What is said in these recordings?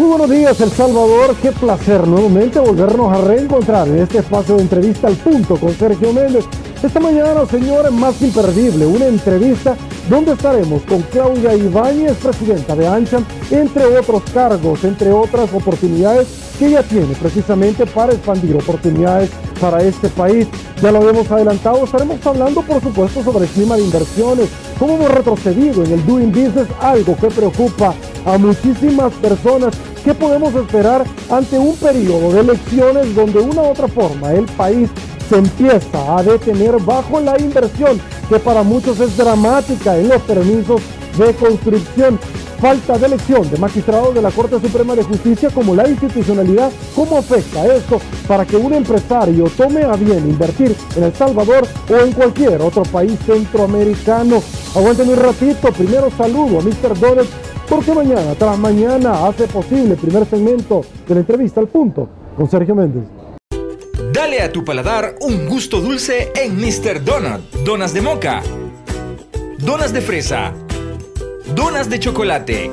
Muy buenos días, El Salvador. Qué placer nuevamente volvernos a reencontrar en este espacio de entrevista al punto con Sergio Méndez. Esta mañana, señores, más que imperdible, una entrevista donde estaremos con Claudia Ibáñez, presidenta de AmCham, entre otros cargos, entre otras oportunidades que ella tiene precisamente para expandir oportunidades para este país. Ya lo habíamos adelantado, estaremos hablando por supuesto sobre el clima de inversiones, cómo hemos retrocedido en el doing business, algo que preocupa a muchísimas personas. ¿Qué podemos esperar ante un periodo de elecciones donde de una u otra forma el país se empieza a detener bajo la inversión, que para muchos es dramática en los permisos de construcción? Falta de elección de magistrados de la Corte Suprema de Justicia, como la institucionalidad. ¿Cómo afecta esto para que un empresario tome a bien invertir en El Salvador o en cualquier otro país centroamericano? Aguanten un ratito, primero saludo a Mr. Donut, porque mañana tras mañana hace posible el primer segmento de la entrevista al punto con Sergio Méndez. Dale a tu paladar un gusto dulce en Mr. Donut. Donas de moca, donas de fresa, donas de chocolate.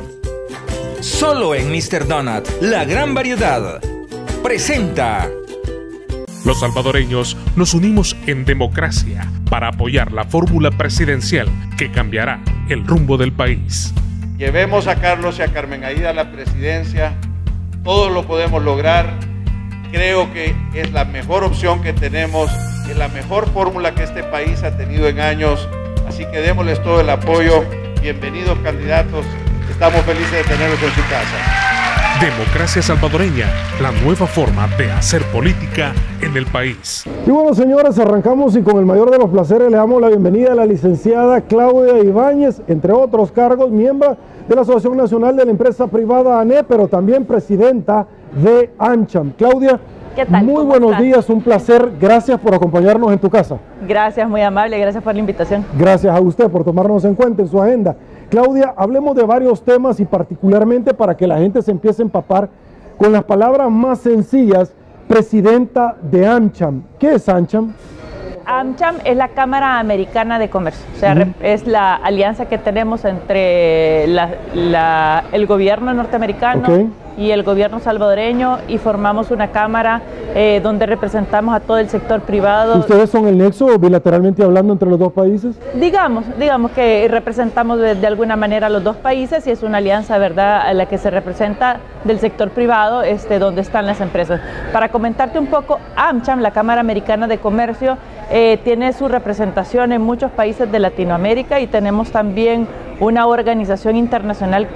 Solo en Mr. Donut, la gran variedad. Presenta. Los salvadoreños nos unimos en democracia para apoyar la fórmula presidencial que cambiará el rumbo del país. Llevemos a Carlos y a Carmen Aida a la presidencia. Todos lo podemos lograr. Creo que es la mejor opción que tenemos, es la mejor fórmula que este país ha tenido en años. Así que démosles todo el apoyo. Bienvenidos, candidatos. Estamos felices de tenerlos en su casa. Democracia salvadoreña, la nueva forma de hacer política en el país. Y bueno, señores, arrancamos y con el mayor de los placeres le damos la bienvenida a la licenciada Claudia Ibáñez, entre otros cargos, miembro de la Asociación Nacional de la Empresa Privada ANE, pero también presidenta de AmCham. Claudia, ¿qué tal? Muy buenos días, un placer. Gracias por acompañarnos en tu casa. Gracias, muy amable, gracias por la invitación. Gracias a usted por tomarnos en cuenta en su agenda. Claudia, hablemos de varios temas y particularmente para que la gente se empiece a empapar con las palabras más sencillas. Presidenta de AmCham. ¿Qué es AmCham? AmCham es la Cámara Americana de Comercio, o sea, es la alianza que tenemos entre el gobierno norteamericano y el gobierno salvadoreño, y formamos una cámara donde representamos a todo el sector privado. ¿Ustedes son el nexo bilateralmente hablando entre los dos países? Digamos que representamos de alguna manera a los dos países, y es una alianza, ¿verdad?, a la que se representa del sector privado, donde están las empresas. Para comentarte un poco, AmCham, la Cámara Americana de Comercio, tiene su representación en muchos países de Latinoamérica, y tenemos también una organización internacional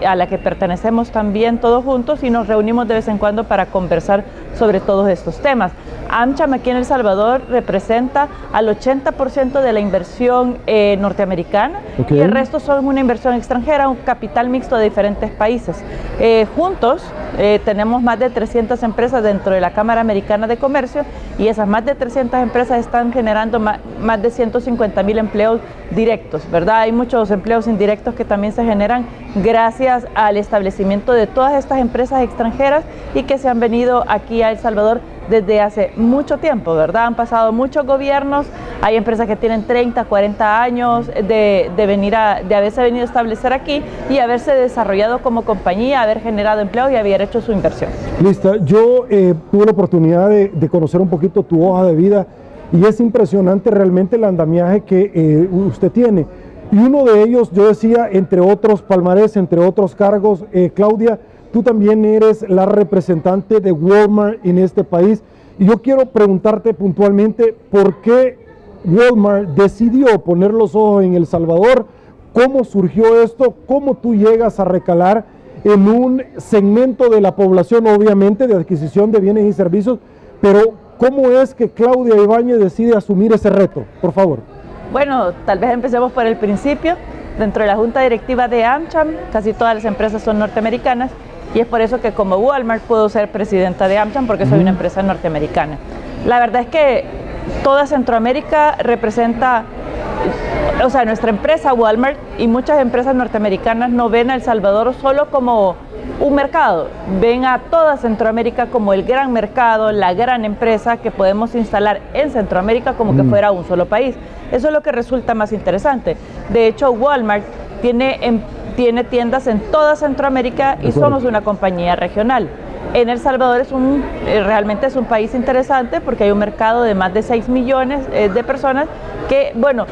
a la que pertenecemos también todos juntos, y nos reunimos de vez en cuando para conversar sobre todos estos temas. AmCham aquí en El Salvador representa al 80% de la inversión norteamericana, y el resto son una inversión extranjera, un capital mixto de diferentes países. Juntos tenemos más de 300 empresas dentro de la Cámara Americana de Comercio, y esas más de 300 empresas están generando más de 150,000 empleos directos, ¿verdad? Hay muchos empleos indirectos que también se generan gracias al establecimiento de todas estas empresas extranjeras y que se han venido aquí a El Salvador desde hace mucho tiempo, ¿verdad? Han pasado muchos gobiernos, hay empresas que tienen 30, 40 años de haberse venido a establecer aquí y haberse desarrollado como compañía, haber generado empleo y haber hecho su inversión. Lista, yo tuve la oportunidad de conocer un poquito tu hoja de vida y es impresionante realmente el andamiaje que usted tiene. Y uno de ellos, yo decía, entre otros palmarés, entre otros cargos, Claudia, tú también eres la representante de Walmart en este país. Y yo quiero preguntarte puntualmente por qué Walmart decidió poner los ojos en El Salvador, cómo surgió esto, cómo tú llegas a recalar en un segmento de la población, obviamente, de adquisición de bienes y servicios, pero ¿cómo es que Claudia Ibáñez decide asumir ese reto? Por favor. Bueno, tal vez empecemos por el principio. Dentro de la junta directiva de AmCham, casi todas las empresas son norteamericanas, y es por eso que como Walmart puedo ser presidenta de AmCham, porque soy una empresa norteamericana. La verdad es que toda Centroamérica representa, o sea, nuestra empresa Walmart y muchas empresas norteamericanas no ven a El Salvador solo como un mercado, ven a toda Centroamérica como el gran mercado, la gran empresa que podemos instalar en Centroamérica como que fuera un solo país. Eso es lo que resulta más interesante. De hecho, Walmart tiene tiene tiendas en toda Centroamérica y somos una compañía regional. En El Salvador realmente es un país interesante porque hay un mercado de más de 6 millones de personas que, bueno,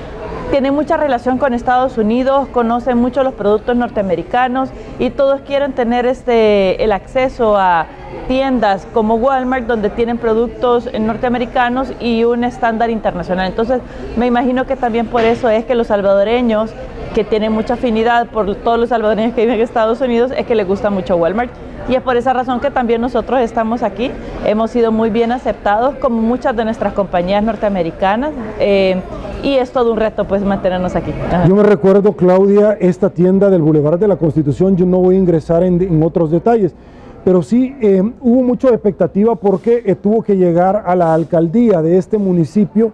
tienen mucha relación con Estados Unidos, conocen mucho los productos norteamericanos y todos quieren tener el acceso a tiendas como Walmart donde tienen productos norteamericanos y un estándar internacional. Entonces me imagino que también por eso es que los salvadoreños, que tienen mucha afinidad por todos los salvadoreños que viven en Estados Unidos, es que les gusta mucho Walmart. Y es por esa razón que también nosotros estamos aquí. Hemos sido muy bien aceptados como muchas de nuestras compañías norteamericanas y es todo un reto pues mantenernos aquí. Ajá. Yo me recuerdo, Claudia, esta tienda del Boulevard de la Constitución, yo no voy a ingresar en otros detalles, pero sí hubo mucha expectativa porque tuvo que llegar a la alcaldía de este municipio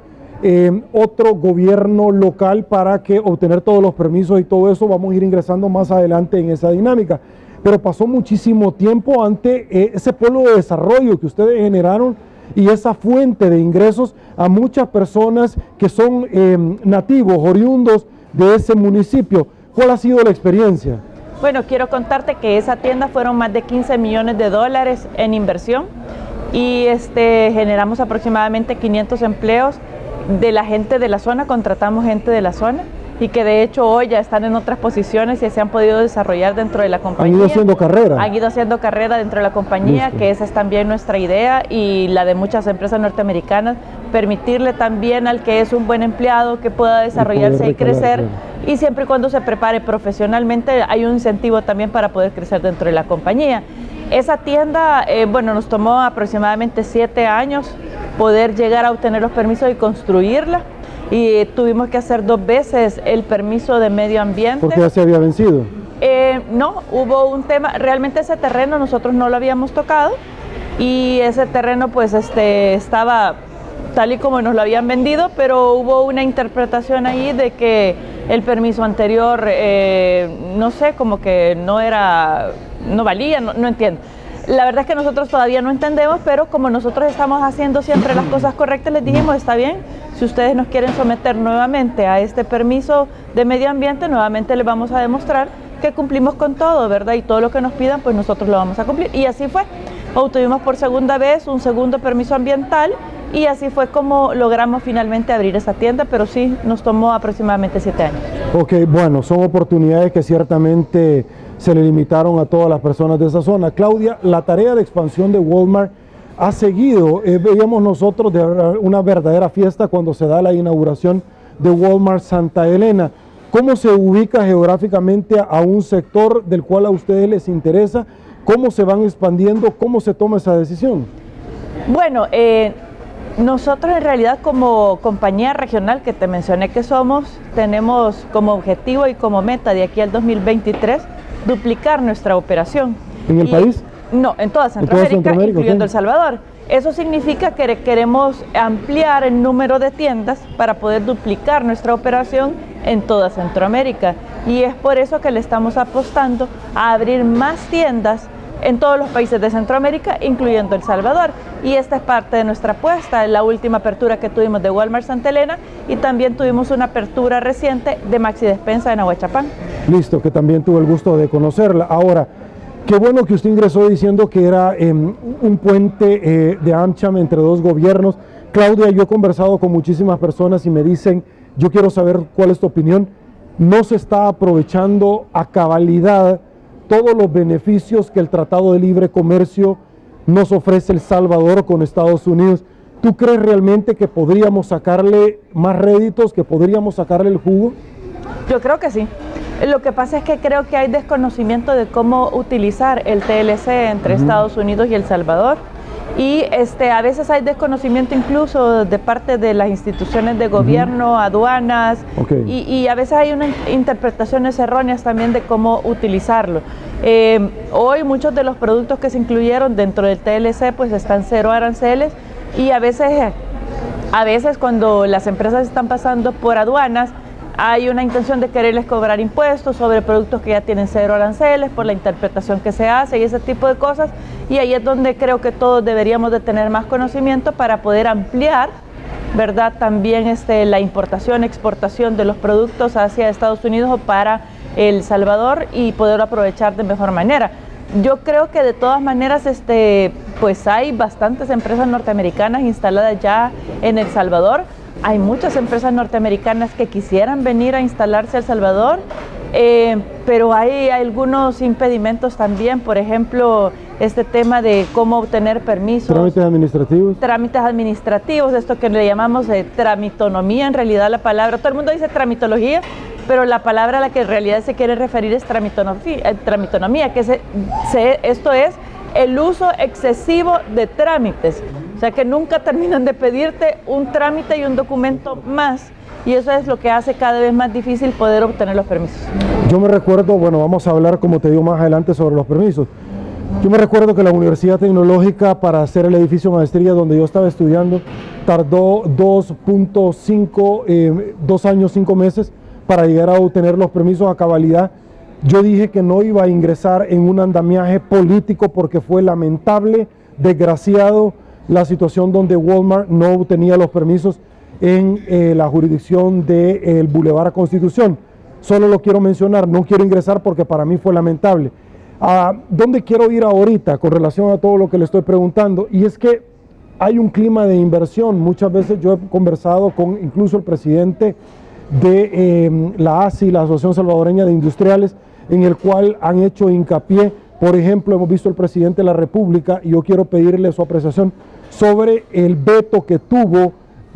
otro gobierno local para que obtener todos los permisos y todo eso. Vamos a ir ingresando más adelante en esa dinámica. Pero pasó muchísimo tiempo ante ese polo de desarrollo que ustedes generaron y esa fuente de ingresos a muchas personas que son nativos, oriundos de ese municipio. ¿Cuál ha sido la experiencia? Bueno, quiero contarte que esa tienda fueron más de 15 millones de dólares en inversión y generamos aproximadamente 500 empleos de la gente de la zona, contratamos gente de la zona y que de hecho hoy ya están en otras posiciones y se han podido desarrollar dentro de la compañía. Han ido haciendo carrera. Han ido haciendo carrera dentro de la compañía. Listo. Que esa es también nuestra idea y la de muchas empresas norteamericanas, permitirle también al que es un buen empleado que pueda desarrollarse y crecer, y siempre y cuando se prepare profesionalmente hay un incentivo también para poder crecer dentro de la compañía. Esa tienda, bueno, nos tomó aproximadamente 7 años poder llegar a obtener los permisos y construirla. Y tuvimos que hacer 2 veces el permiso de medio ambiente. ¿Porque ya se había vencido? No, hubo un tema, realmente ese terreno nosotros no lo habíamos tocado y ese terreno pues estaba tal y como nos lo habían vendido, pero hubo una interpretación ahí de que el permiso anterior, no sé, como que no valía, no entiendo. La verdad es que nosotros todavía no entendemos, pero como nosotros estamos haciendo siempre las cosas correctas, les dijimos, está bien, si ustedes nos quieren someter nuevamente a este permiso de medio ambiente, nuevamente les vamos a demostrar que cumplimos con todo, ¿verdad? Y todo lo que nos pidan, pues nosotros lo vamos a cumplir. Y así fue. Obtuvimos por segunda vez un segundo permiso ambiental y así fue como logramos finalmente abrir esa tienda, pero sí nos tomó aproximadamente 7 años. Ok, bueno, son oportunidades que ciertamente se le limitaron a todas las personas de esa zona. Claudia, la tarea de expansión de Walmart ha seguido. Veíamos nosotros de una verdadera fiesta cuando se da la inauguración de Walmart Santa Elena. ¿Cómo se ubica geográficamente a un sector del cual a ustedes les interesa? ¿Cómo se van expandiendo? ¿Cómo se toma esa decisión? Bueno, nosotros en realidad como compañía regional que te mencioné que somos, tenemos como objetivo y como meta de aquí al 2023 duplicar nuestra operación. ¿En el país? No, en toda Centroamérica, incluyendo El Salvador. Eso significa que queremos ampliar el número de tiendas para poder duplicar nuestra operación en toda Centroamérica. Y es por eso que le estamos apostando a abrir más tiendas en todos los países de Centroamérica, incluyendo El Salvador. Y esta es parte de nuestra apuesta, la última apertura que tuvimos de Walmart Santa Elena y también tuvimos una apertura reciente de Maxi Despensa en Ahuachapán. Listo, que también tuve el gusto de conocerla. Ahora, qué bueno que usted ingresó diciendo que era un puente de AmCham entre 2 gobiernos. Claudia, yo he conversado con muchísimas personas y me dicen, yo quiero saber cuál es tu opinión, no se está aprovechando a cabalidad todos los beneficios que el Tratado de Libre Comercio nos ofrece El Salvador con Estados Unidos. ¿Tú crees realmente que podríamos sacarle más réditos, que podríamos sacarle el jugo? Yo creo que sí. Lo que pasa es que creo que hay desconocimiento de cómo utilizar el TLC entre Estados Unidos y El Salvador. Y a veces hay desconocimiento incluso de parte de las instituciones de gobierno, aduanas, y a veces hay unas interpretaciones erróneas también de cómo utilizarlo. Hoy muchos de los productos que se incluyeron dentro del TLC pues están 0 aranceles y a veces cuando las empresas están pasando por aduanas hay una intención de quererles cobrar impuestos sobre productos que ya tienen 0 aranceles por la interpretación que se hace y ese tipo de cosas, y ahí es donde creo que todos deberíamos de tener más conocimiento para poder ampliar, ¿verdad? También la importación, exportación de los productos hacia Estados Unidos o para El Salvador y poderlo aprovechar de mejor manera. Yo creo que de todas maneras pues hay bastantes empresas norteamericanas instaladas ya en El Salvador. Hay muchas empresas norteamericanas que quisieran venir a instalarse a El Salvador, pero hay algunos impedimentos también, por ejemplo, este tema de cómo obtener permisos. Trámites administrativos. Trámites administrativos, esto que le llamamos tramitonomía, en realidad la palabra, todo el mundo dice tramitología, pero la palabra a la que en realidad se quiere referir es tramitonomía, que esto es el uso excesivo de trámites. O sea, que nunca terminan de pedirte un trámite y un documento más, y eso es lo que hace cada vez más difícil poder obtener los permisos. Yo me recuerdo, bueno, vamos a hablar, como te digo, más adelante sobre los permisos. Yo me recuerdo que la Universidad Tecnológica, para hacer el edificio maestría donde yo estaba estudiando, tardó 2 años, 5 meses para llegar a obtener los permisos a cabalidad. Yo dije que no iba a ingresar en un andamiaje político porque fue lamentable, desgraciado, la situación donde Walmart no obtenía los permisos en la jurisdicción del Boulevard Constitución. Solo lo quiero mencionar, no quiero ingresar porque para mí fue lamentable. ¿Dónde quiero ir ahorita con relación a todo lo que le estoy preguntando? Y es que hay un clima de inversión. Muchas veces yo he conversado con incluso el presidente de la ASI, la Asociación Salvadoreña de Industriales, en el cual han hecho hincapié. Por ejemplo, hemos visto al presidente de la República, y yo quiero pedirle su apreciación sobre el veto que tuvo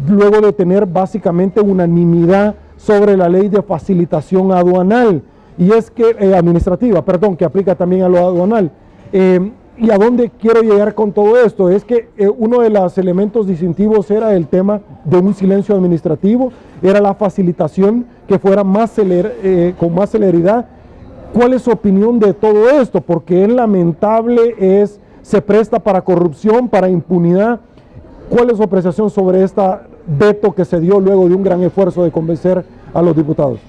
luego de tener básicamente unanimidad sobre la ley de facilitación aduanal, y es que administrativa, perdón, que aplica también a lo aduanal. ¿Y a dónde quiero llegar con todo esto? Es que uno de los elementos distintivos era el tema de un silencio administrativo, era la facilitación que fuera más con más celeridad. ¿Cuál es su opinión de todo esto? Porque es lamentable, se presta para corrupción, para impunidad. ¿Cuál es su apreciación sobre este veto que se dio luego de un gran esfuerzo de convencer a los diputados?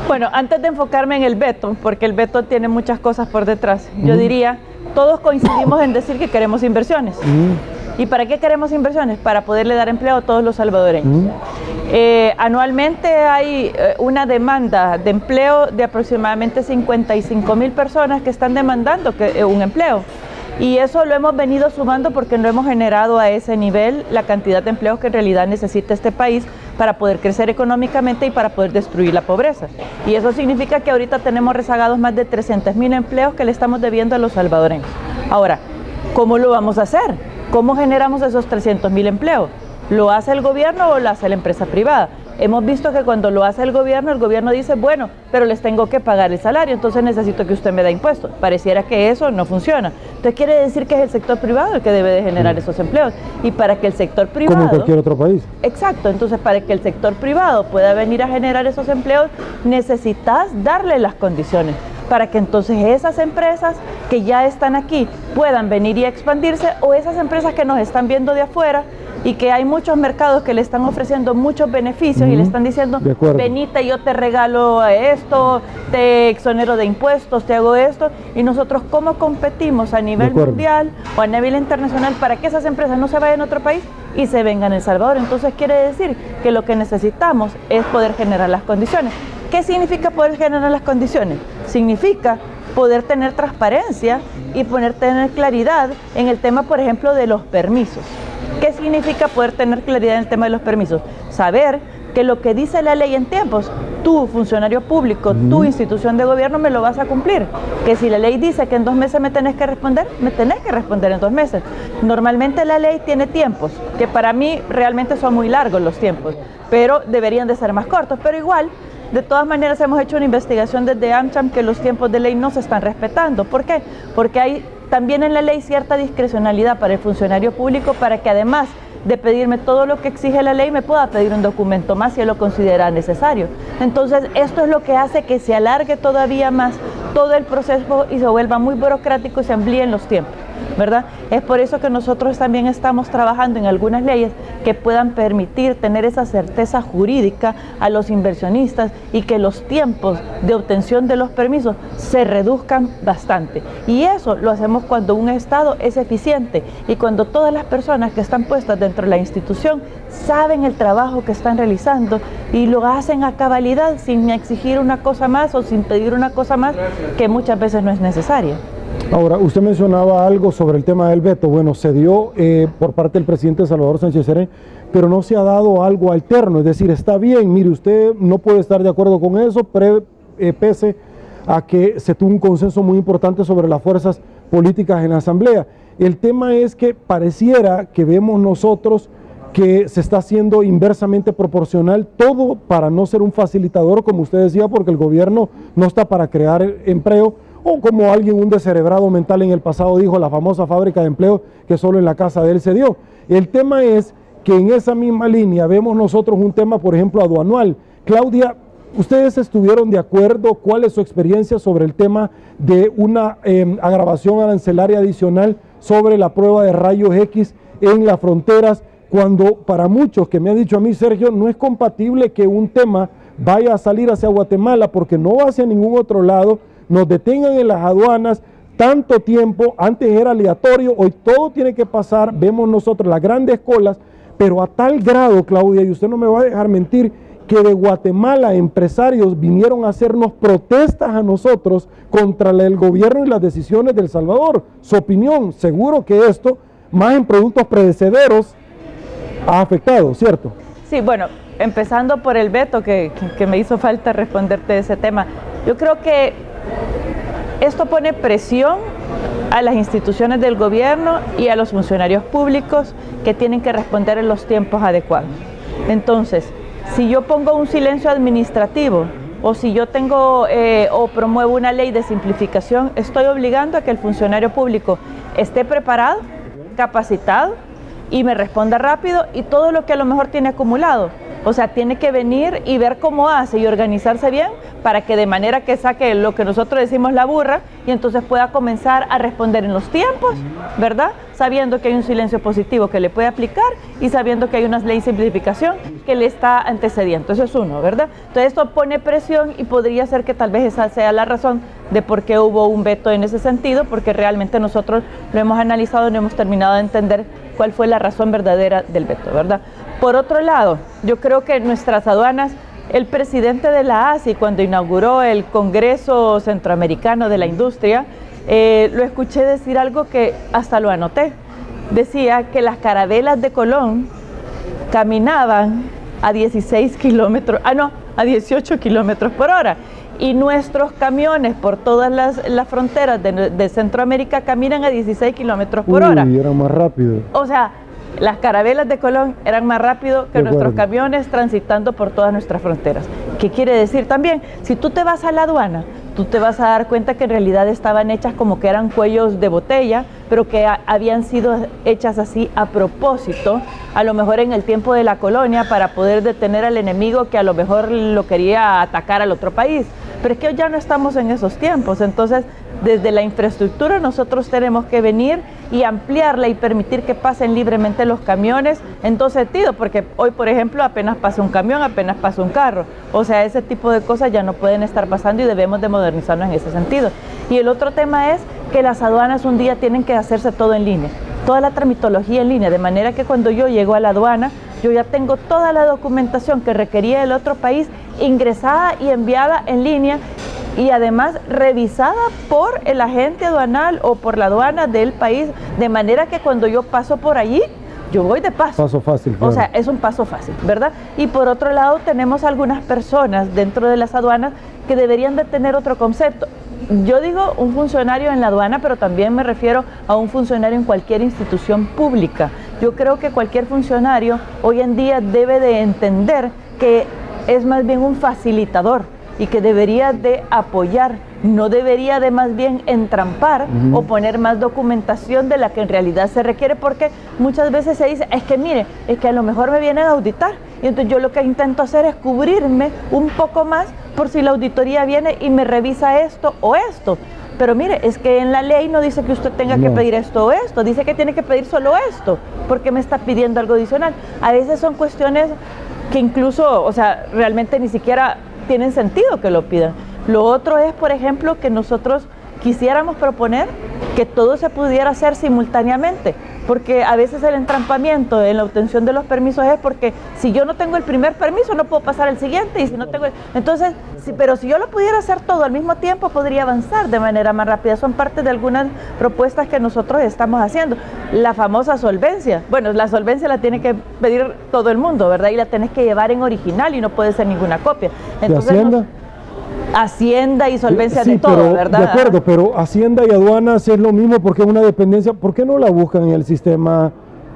Bueno, antes de enfocarme en el veto, porque el veto tiene muchas cosas por detrás, yo diría, todos coincidimos en decir que queremos inversiones. ¿Y para qué queremos inversiones? Para poderle dar empleo a todos los salvadoreños. Anualmente hay una demanda de empleo de aproximadamente 55,000 personas que están demandando un empleo. Y eso lo hemos venido sumando porque no hemos generado a ese nivel la cantidad de empleos que en realidad necesita este país para poder crecer económicamente y para poder destruir la pobreza. Y eso significa que ahorita tenemos rezagados más de 300,000 empleos que le estamos debiendo a los salvadoreños. Ahora, ¿cómo lo vamos a hacer? ¿Cómo generamos esos 300,000 empleos? ¿Lo hace el gobierno o lo hace la empresa privada? Hemos visto que cuando lo hace el gobierno dice, bueno, pero les tengo que pagar el salario, entonces necesito que usted me dé impuestos. Pareciera que eso no funciona. Entonces quiere decir que es el sector privado el que debe de generar esos empleos. Y para que el sector privado... Como en cualquier otro país. Exacto. Entonces, para que el sector privado pueda venir a generar esos empleos, necesitas darle las condiciones para que entonces esas empresas que ya están aquí puedan venir y expandirse, o esas empresas que nos están viendo de afuera y que hay muchos mercados que le están ofreciendo muchos beneficios y le están diciendo, venite, yo te regalo esto, te exonero de impuestos, te hago esto, y nosotros ¿cómo competimos a nivel mundial o a nivel internacional para que esas empresas no se vayan a otro país y se vengan a El Salvador? Entonces quiere decir que lo que necesitamos es poder generar las condiciones. ¿Qué significa poder generar las condiciones? Significa poder tener transparencia y poder tener claridad en el tema, por ejemplo, de los permisos. ¿Qué significa poder tener claridad en el tema de los permisos? Saber que lo que dice la ley en tiempos, tú, funcionario público, tu institución de gobierno, me lo vas a cumplir. Que si la ley dice que en 2 meses me tenés que responder en 2 meses. Normalmente la ley tiene tiempos, que para mí realmente son muy largos los tiempos, pero deberían de ser más cortos, pero igual. De todas maneras, hemos hecho una investigación desde AmCham que los tiempos de ley no se están respetando. ¿Por qué? Porque hay también en la ley cierta discrecionalidad para el funcionario público para que además de pedirme todo lo que exige la ley, me pueda pedir un documento más si él lo considera necesario. Entonces, esto es lo que hace que se alargue todavía más todo el proceso y se vuelva muy burocrático y se amplíen los tiempos. ¿verdad? Es por eso que nosotros también estamos trabajando en algunas leyes que puedan permitir tener esa certeza jurídica a los inversionistas y que los tiempos de obtención de los permisos se reduzcan bastante. Y eso lo hacemos cuando un Estado es eficiente y cuando todas las personas que están puestas dentro de la institución saben el trabajo que están realizando y lo hacen a cabalidad sin exigir una cosa más o sin pedir una cosa más que muchas veces no es necesaria. Ahora, usted mencionaba algo sobre el tema del veto. Bueno, se dio por parte del presidente Salvador Sánchez Serén, pero no se ha dado algo alterno, es decir, está bien, mire, usted no puede estar de acuerdo con eso, pese a que se tuvo un consenso muy importante sobre las fuerzas políticas en la Asamblea. El tema es que pareciera que vemos nosotros que se está haciendo inversamente proporcional, todo para no ser un facilitador, como usted decía, porque el gobierno no está para crear empleo, o como un descerebrado mental en el pasado dijo, la famosa fábrica de empleo que solo en la casa de él se dio. El tema es que en esa misma línea vemos nosotros un tema, por ejemplo, aduanal. Claudia, ¿ustedes estuvieron de acuerdo? ¿Cuál es su experiencia sobre el tema de una agravación arancelaria adicional sobre la prueba de rayos X en las fronteras? Cuando para muchos, que me ha dicho a mí Sergio, no es compatible que un tema vaya a salir hacia Guatemala porque no va hacia ningún otro lado, nos detengan en las aduanas tanto tiempo, antes era aleatorio, hoy todo tiene que pasar, vemos nosotros las grandes colas, pero a tal grado, Claudia, y usted no me va a dejar mentir, que de Guatemala empresarios vinieron a hacernos protestas a nosotros contra el gobierno y las decisiones de El Salvador. Su opinión, seguro que esto, más en productos perecederos, ha afectado, ¿cierto? Sí, bueno, empezando por el veto, que me hizo falta responderte de ese tema. Yo creo que esto pone presión a las instituciones del gobierno y a los funcionarios públicos que tienen que responder en los tiempos adecuados. Entonces, si yo pongo un silencio administrativo o si yo tengo o promuevo una ley de simplificación, estoy obligando a que el funcionario público esté preparado, capacitado y me responda rápido y todo lo que a lo mejor tiene acumulado. O sea, tiene que venir y ver cómo hace y organizarse bien para que de manera que saque lo que nosotros decimos la burra y entonces pueda comenzar a responder en los tiempos, ¿verdad? Sabiendo que hay un silencio positivo que le puede aplicar y sabiendo que hay una ley de simplificación que le está antecediendo. Eso es uno, ¿verdad? Entonces esto pone presión y podría ser que tal vez esa sea la razón de por qué hubo un veto en ese sentido, porque realmente nosotros lo hemos analizado y no hemos terminado de entender cuál fue la razón verdadera del veto, ¿verdad? Por otro lado, yo creo que nuestras aduanas, el presidente de la ASI, cuando inauguró el Congreso Centroamericano de la Industria, lo escuché decir algo que hasta lo anoté. Decía que las carabelas de Colón caminaban a 16 kilómetros, a 18 kilómetros por hora. Y nuestros camiones por todas las fronteras de Centroamérica caminan a 16 kilómetros por hora. Y era más rápido. O sea, las carabelas de Colón eran más rápido que nuestros camiones transitando por todas nuestras fronteras. ¿Qué quiere decir también? Si tú te vas a la aduana, tú te vas a dar cuenta que en realidad estaban hechas como que eran cuellos de botella, pero que habían sido hechas así a propósito, a lo mejor en el tiempo de la colonia, para poder detener al enemigo que a lo mejor lo quería atacar al otro país. Pero es que ya no estamos en esos tiempos, entonces desde la infraestructura nosotros tenemos que venir y ampliarla y permitir que pasen libremente los camiones en todo sentido, porque hoy, por ejemplo, apenas pasa un camión, apenas pasa un carro. O sea, ese tipo de cosas ya no pueden estar pasando y debemos de modernizarnos en ese sentido. Y el otro tema es que las aduanas un día tienen que hacerse todo en línea, toda la tramitología en línea, de manera que cuando yo llego a la aduana, yo ya tengo toda la documentación que requería el otro país ingresada y enviada en línea y además revisada por el agente aduanal o por la aduana del país, de manera que cuando yo paso por allí, yo voy de paso. Paso fácil. Claro. O sea, es un paso fácil, ¿verdad? Y por otro lado tenemos algunas personas dentro de las aduanas que deberían de tener otro concepto. Yo digo un funcionario en la aduana, pero también me refiero a un funcionario en cualquier institución pública. Yo creo que cualquier funcionario hoy en día debe de entender que es más bien un facilitador y que debería de apoyar, no debería de más bien entrampar o poner más documentación de la que en realidad se requiere, porque muchas veces se dice, es que mire, es que a lo mejor me vienen a auditar, y entonces yo lo que intento hacer es cubrirme un poco más por si la auditoría viene y me revisa esto o esto. pero mire, es que en la ley no dice que usted tenga que pedir esto o esto, dice que tiene que pedir solo esto, porque me está pidiendo algo adicional. A veces son cuestiones que incluso, o sea, realmente ni siquiera tienen sentido que lo pidan. Lo otro es, por ejemplo, que nosotros quisiéramos proponer que todo se pudiera hacer simultáneamente, porque a veces el entrampamiento en la obtención de los permisos es porque si yo no tengo el primer permiso no puedo pasar al siguiente, y si no tengo entonces, pero si yo lo pudiera hacer todo al mismo tiempo podría avanzar de manera más rápida. Son parte de algunas propuestas que nosotros estamos haciendo. La famosa solvencia, bueno, la solvencia la tiene que pedir todo el mundo, ¿verdad? Y la tenés que llevar en original y no puede ser ninguna copia. Entonces, Hacienda y solvencia sí, de todo, pero, ¿verdad? De acuerdo, pero Hacienda y aduanas es lo mismo porque es una dependencia. ¿Por qué no la buscan en el sistema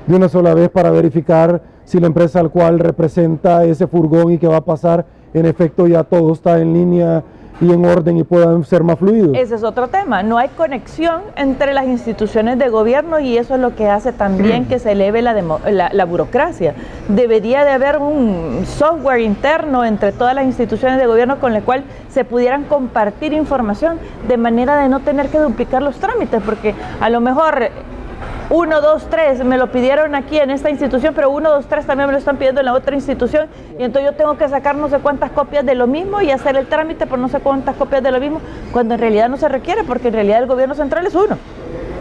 de una sola vez para verificar si la empresa al cual representa ese furgón y que va a pasar, en efecto ya todo está en línea y en orden y puedan ser más fluidos? Ese es otro tema, no hay conexión entre las instituciones de gobierno y eso es lo que hace también que se eleve la burocracia. Debería de haber un software interno entre todas las instituciones de gobierno con el cual se pudieran compartir información de manera de no tener que duplicar los trámites, porque a lo mejor 1, 2, 3 me lo pidieron aquí en esta institución, pero 1, 2, 3 también me lo están pidiendo en la otra institución, y entonces yo tengo que sacar no sé cuántas copias de lo mismo y hacer el trámite por no sé cuántas copias de lo mismo, cuando en realidad no se requiere, porque en realidad el gobierno central es uno.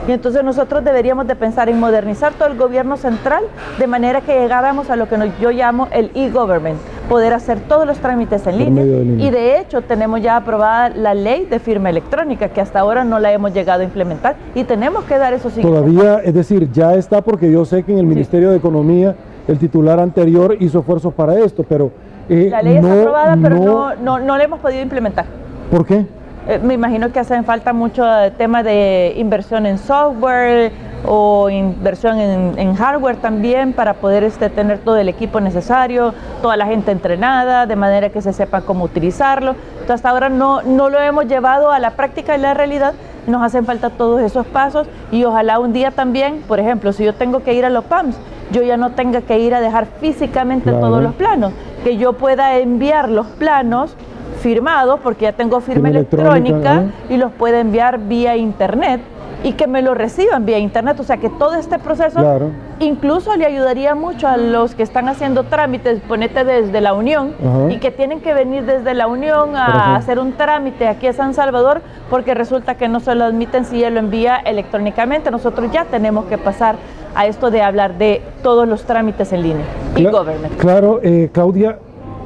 Y entonces nosotros deberíamos de pensar en modernizar todo el gobierno central de manera que llegáramos a lo que yo llamo el e-government, poder hacer todos los trámites en línea. Y de hecho tenemos ya aprobada la ley de firma electrónica, que hasta ahora no la hemos llegado a implementar y tenemos que dar esos siguientes todavía, es decir, ya está, porque yo sé que en el Ministerio de Economía el titular anterior hizo esfuerzos para esto, pero la ley está aprobada, pero no la hemos podido implementar. ¿Por qué? Me imagino que hacen falta mucho tema de inversión en software o inversión en hardware también para poder tener todo el equipo necesario, toda la gente entrenada, de manera que se sepa cómo utilizarlo. Entonces hasta ahora no lo hemos llevado a la práctica y la realidad. Nos hacen falta todos esos pasos y ojalá un día también, por ejemplo, si yo tengo que ir a los PAMS, yo ya no tenga que ir a dejar físicamente todos los planos, que yo pueda enviar los planos firmados, porque ya tengo firma electrónica y los puede enviar vía internet y que me lo reciban vía internet, o sea que todo este proceso incluso le ayudaría mucho a los que están haciendo trámites, ponete desde la Unión y que tienen que venir desde la Unión a hacer un trámite aquí a San Salvador, porque resulta que no se lo admiten si él lo envía electrónicamente. Nosotros ya tenemos que pasar a esto de hablar de todos los trámites en línea y government. Claro, Claudia,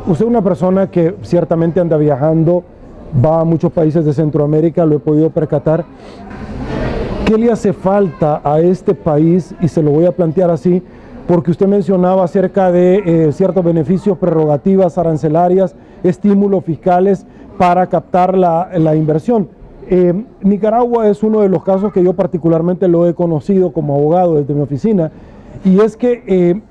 usted es una persona que ciertamente anda viajando, va a muchos países de Centroamérica, lo he podido percatar. ¿Qué le hace falta a este país? Y se lo voy a plantear así, porque usted mencionaba acerca de ciertos beneficios, prerrogativas arancelarias, estímulos fiscales para captar la inversión. Nicaragua es uno de los casos que yo particularmente lo he conocido como abogado desde mi oficina, y es que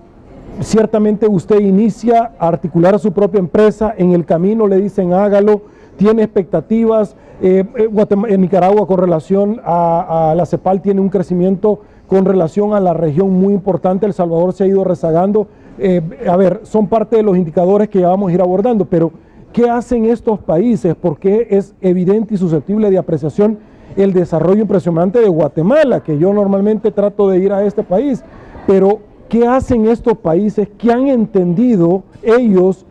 ciertamente usted inicia a articular su propia empresa, en el camino le dicen hágalo, tiene expectativas. En Nicaragua, con relación a la CEPAL, tiene un crecimiento con relación a la región muy importante. El Salvador se ha ido rezagando. A ver, son parte de los indicadores que ya vamos a ir abordando, pero ¿qué hacen estos países? Porque es evidente y susceptible de apreciación el desarrollo impresionante de Guatemala, que yo normalmente trato de ir a este país, pero ¿qué hacen estos países? ¿Qué han entendido ellos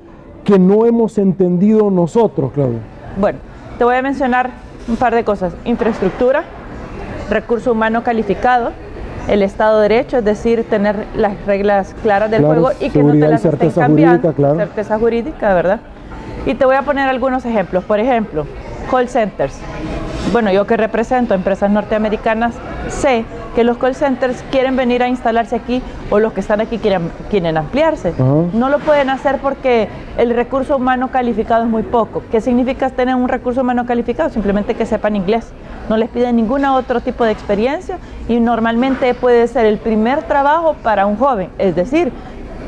que no hemos entendido nosotros, Claudia? Bueno, te voy a mencionar un par de cosas: infraestructura, recurso humano calificado, el Estado de Derecho, es decir, tener las reglas claras del juego y que no te las estén cambiando, certeza jurídica, ¿verdad? Y te voy a poner algunos ejemplos. Por ejemplo, call centers. Bueno, yo que represento empresas norteamericanas, sé que los call centers quieren venir a instalarse aquí, o los que están aquí quieren ampliarse. No lo pueden hacer porque el recurso humano calificado es muy poco. ¿Qué significa tener un recurso humano calificado? Simplemente que sepan inglés. No les piden ningún otro tipo de experiencia y normalmente puede ser el primer trabajo para un joven. Es decir,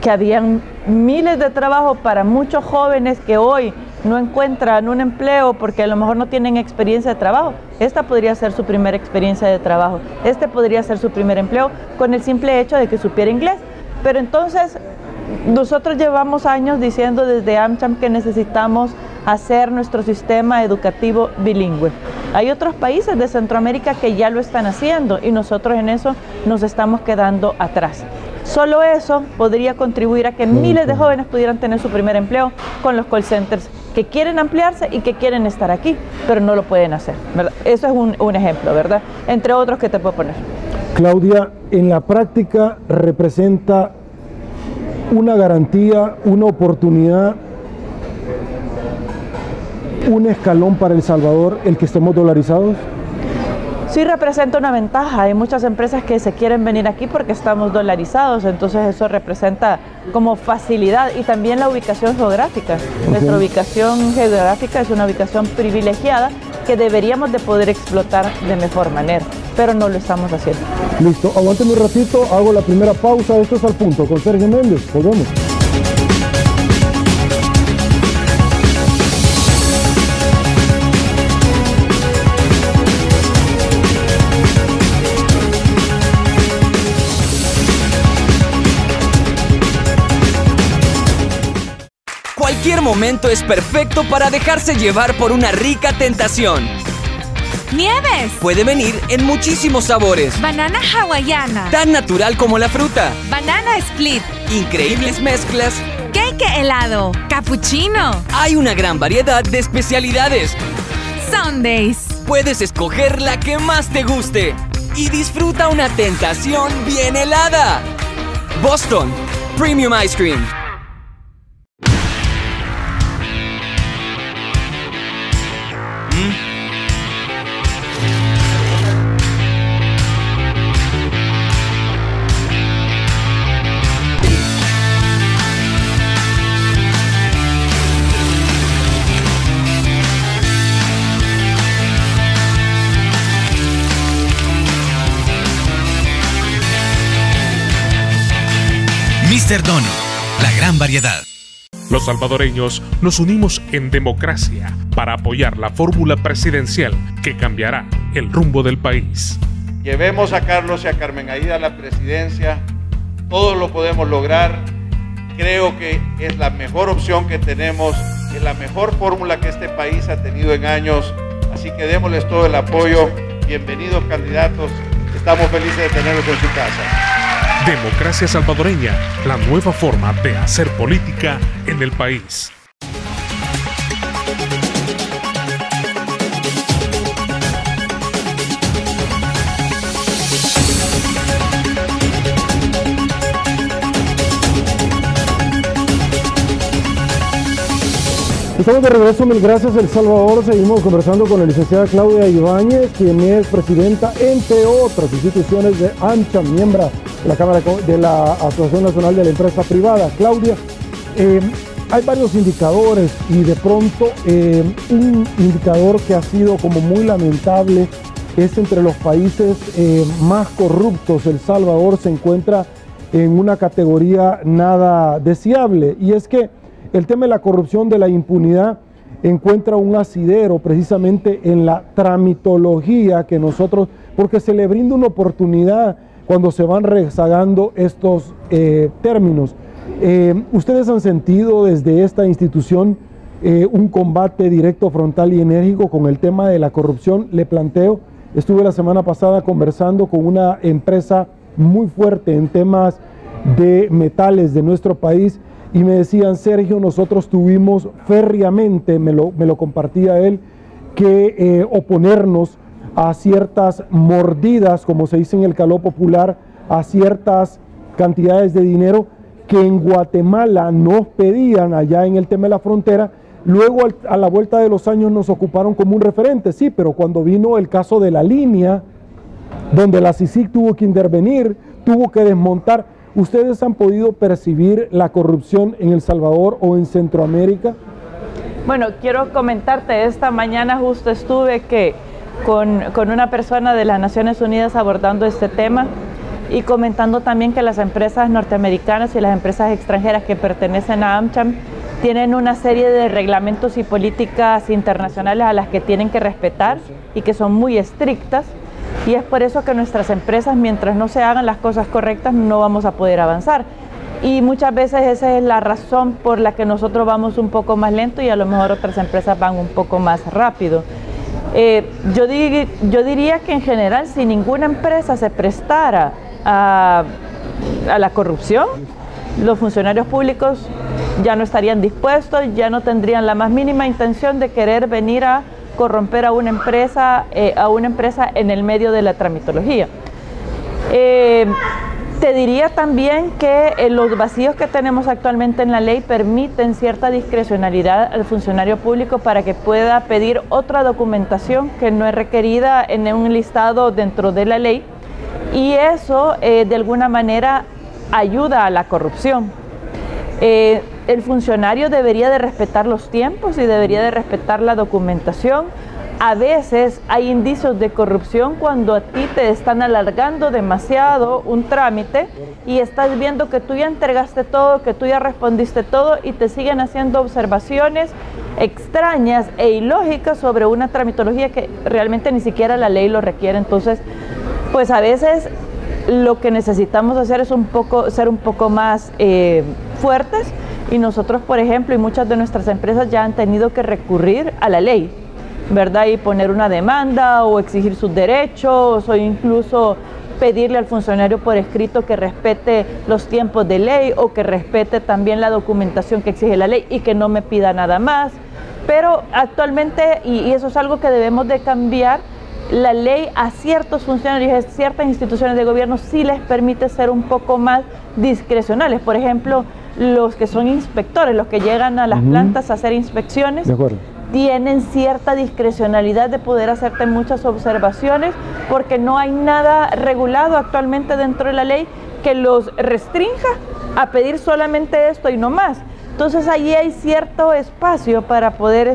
que habían miles de trabajos para muchos jóvenes que hoy no encuentran un empleo porque a lo mejor no tienen experiencia de trabajo. Esta podría ser su primera experiencia de trabajo, este podría ser su primer empleo con el simple hecho de que supiera inglés. Pero entonces nosotros llevamos años diciendo desde AmCham que necesitamos hacer nuestro sistema educativo bilingüe. Hay otros países de Centroamérica que ya lo están haciendo y nosotros en eso nos estamos quedando atrás. Solo eso podría contribuir a que miles de jóvenes pudieran tener su primer empleo con los call centers que quieren ampliarse y que quieren estar aquí, pero no lo pueden hacer, ¿verdad? Eso es un ejemplo, ¿verdad? Entre otros que te puedo poner. Claudia, en la práctica representa una garantía, una oportunidad, un escalón para El Salvador el que estemos dolarizados. Sí representa una ventaja, hay muchas empresas que se quieren venir aquí porque estamos dolarizados, entonces eso representa como facilidad y también la ubicación geográfica. Nuestra ubicación geográfica es una ubicación privilegiada que deberíamos de poder explotar de mejor manera, pero no lo estamos haciendo. Listo, aguántenme un ratito, hago la primera pausa, esto es Al Punto con Sergio Méndez, volvemos. Cualquier momento es perfecto para dejarse llevar por una rica tentación. ¡Nieves! Puede venir en muchísimos sabores. Banana hawaiana. Tan natural como la fruta. Banana split. Increíbles mezclas. Cake helado. Cappuccino. Hay una gran variedad de especialidades. Sundays. Puedes escoger la que más te guste. Y disfruta una tentación bien helada. Boston Premium Ice Cream. Mr. Donut, la gran variedad. Los salvadoreños nos unimos en democracia para apoyar la fórmula presidencial que cambiará el rumbo del país. Llevemos a Carlos y a Carmen Aída a la presidencia, todos lo podemos lograr. Creo que es la mejor opción que tenemos, es la mejor fórmula que este país ha tenido en años, así que démosles todo el apoyo. Bienvenidos candidatos, estamos felices de tenerlos en su casa. Democracia salvadoreña, la nueva forma de hacer política en el país. Estamos de regreso, mil gracias El Salvador. Seguimos conversando con la licenciada Claudia Ibáñez, quien es presidenta, entre otras instituciones, de AmCham, miembro de la Cámara de la Asociación Nacional de la Empresa Privada. Claudia, hay varios indicadores y de pronto un indicador que ha sido como muy lamentable es entre los países más corruptos. El Salvador se encuentra en una categoría nada deseable, y es que el tema de la corrupción, de la impunidad, encuentra un asidero precisamente en la tramitología que nosotros, porque se le brinda una oportunidad cuando se van rezagando estos términos. ¿Ustedes han sentido desde esta institución un combate directo, frontal y enérgico con el tema de la corrupción? Le planteo, estuve la semana pasada conversando con una empresa muy fuerte en temas de metales de nuestro país, y me decían: Sergio, nosotros tuvimos férreamente, me lo compartía él, que oponernos a ciertas mordidas, como se dice en el caló popular, a ciertas cantidades de dinero que en Guatemala nos pedían allá en el tema de la frontera. Luego, a la vuelta de los años, nos ocuparon como un referente, sí, pero cuando vino el caso de la línea, donde la CICIG tuvo que intervenir, tuvo que desmontar. ¿Ustedes han podido percibir la corrupción en El Salvador o en Centroamérica? Bueno, quiero comentarte, esta mañana justo estuve con una persona de las Naciones Unidas abordando este tema y comentando también que las empresas norteamericanas y las empresas extranjeras que pertenecen a AmCham tienen una serie de reglamentos y políticas internacionales a las que tienen que respetar y que son muy estrictas. Y es por eso que nuestras empresas, mientras no se hagan las cosas correctas, no vamos a poder avanzar. y muchas veces esa es la razón por la que nosotros vamos un poco más lento y a lo mejor otras empresas van un poco más rápido. Yo diría que en general, si ninguna empresa se prestara a la corrupción, los funcionarios públicos ya no estarían dispuestos, ya no tendrían la más mínima intención de querer venir a corromper a una empresa en el medio de la tramitología. Te diría también que los vacíos que tenemos actualmente en la ley permiten cierta discrecionalidad al funcionario público para que pueda pedir otra documentación que no es requerida en un listado dentro de la ley, y eso de alguna manera ayuda a la corrupción. El funcionario debería de respetar los tiempos y debería de respetar la documentación. A veces hay indicios de corrupción cuando a ti te están alargando demasiado un trámite y estás viendo que tú ya entregaste todo, que tú ya respondiste todo y te siguen haciendo observaciones extrañas e ilógicas sobre una tramitología que realmente ni siquiera la ley lo requiere. Entonces, pues a veces lo que necesitamos hacer es ser un poco más fuertes, y nosotros, por ejemplo, y muchas de nuestras empresas ya han tenido que recurrir a la ley, ¿verdad? Y poner una demanda o exigir sus derechos o incluso pedirle al funcionario por escrito que respete los tiempos de ley o que respete también la documentación que exige la ley y que no me pida nada más. Pero actualmente, y eso es algo que debemos de cambiar, la ley a ciertos funcionarios, a ciertas instituciones de gobierno sí les permite ser un poco más discrecionales. Por ejemplo, los que son inspectores, los que llegan a las plantas a hacer inspecciones, tienen cierta discrecionalidad de poder hacerte muchas observaciones porque no hay nada regulado actualmente dentro de la ley que los restrinja a pedir solamente esto y no más. Entonces allí hay cierto espacio para poder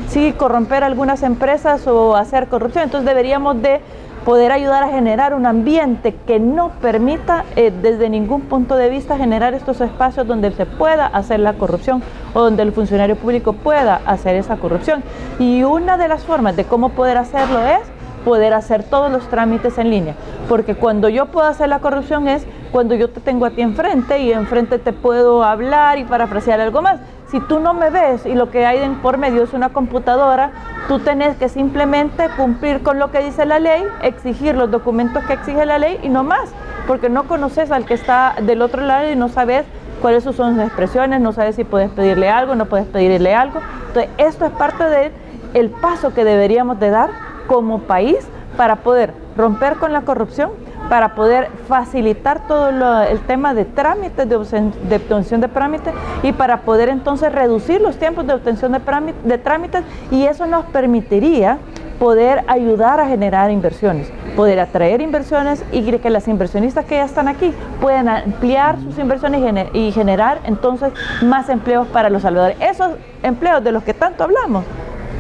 sí, corromper algunas empresas o hacer corrupción. Entonces deberíamos de poder ayudar a generar un ambiente que no permita desde ningún punto de vista generar estos espacios donde se pueda hacer la corrupción o donde el funcionario público pueda hacer esa corrupción. Y una de las formas de cómo poder hacerlo es poder hacer todos los trámites en línea, porque cuando yo puedo hacer la corrupción es cuando yo te tengo a ti enfrente y enfrente te puedo hablar y parafrasear algo más. Si tú no me ves y lo que hay por medio es una computadora, tú tenés que simplemente cumplir con lo que dice la ley, exigir los documentos que exige la ley y no más, porque no conoces al que está del otro lado y no sabes cuáles son sus expresiones, no sabes si puedes pedirle algo, no puedes pedirle algo. Entonces, esto es parte del paso que deberíamos de dar como país para poder romper con la corrupción, para poder facilitar todo el tema de trámites, de obtención de trámites, y para poder entonces reducir los tiempos de obtención de trámites, y eso nos permitiría poder ayudar a generar inversiones, poder atraer inversiones y que las inversionistas que ya están aquí puedan ampliar sus inversiones y generar entonces más empleos para los salvadores. Esos empleos de los que tanto hablamos,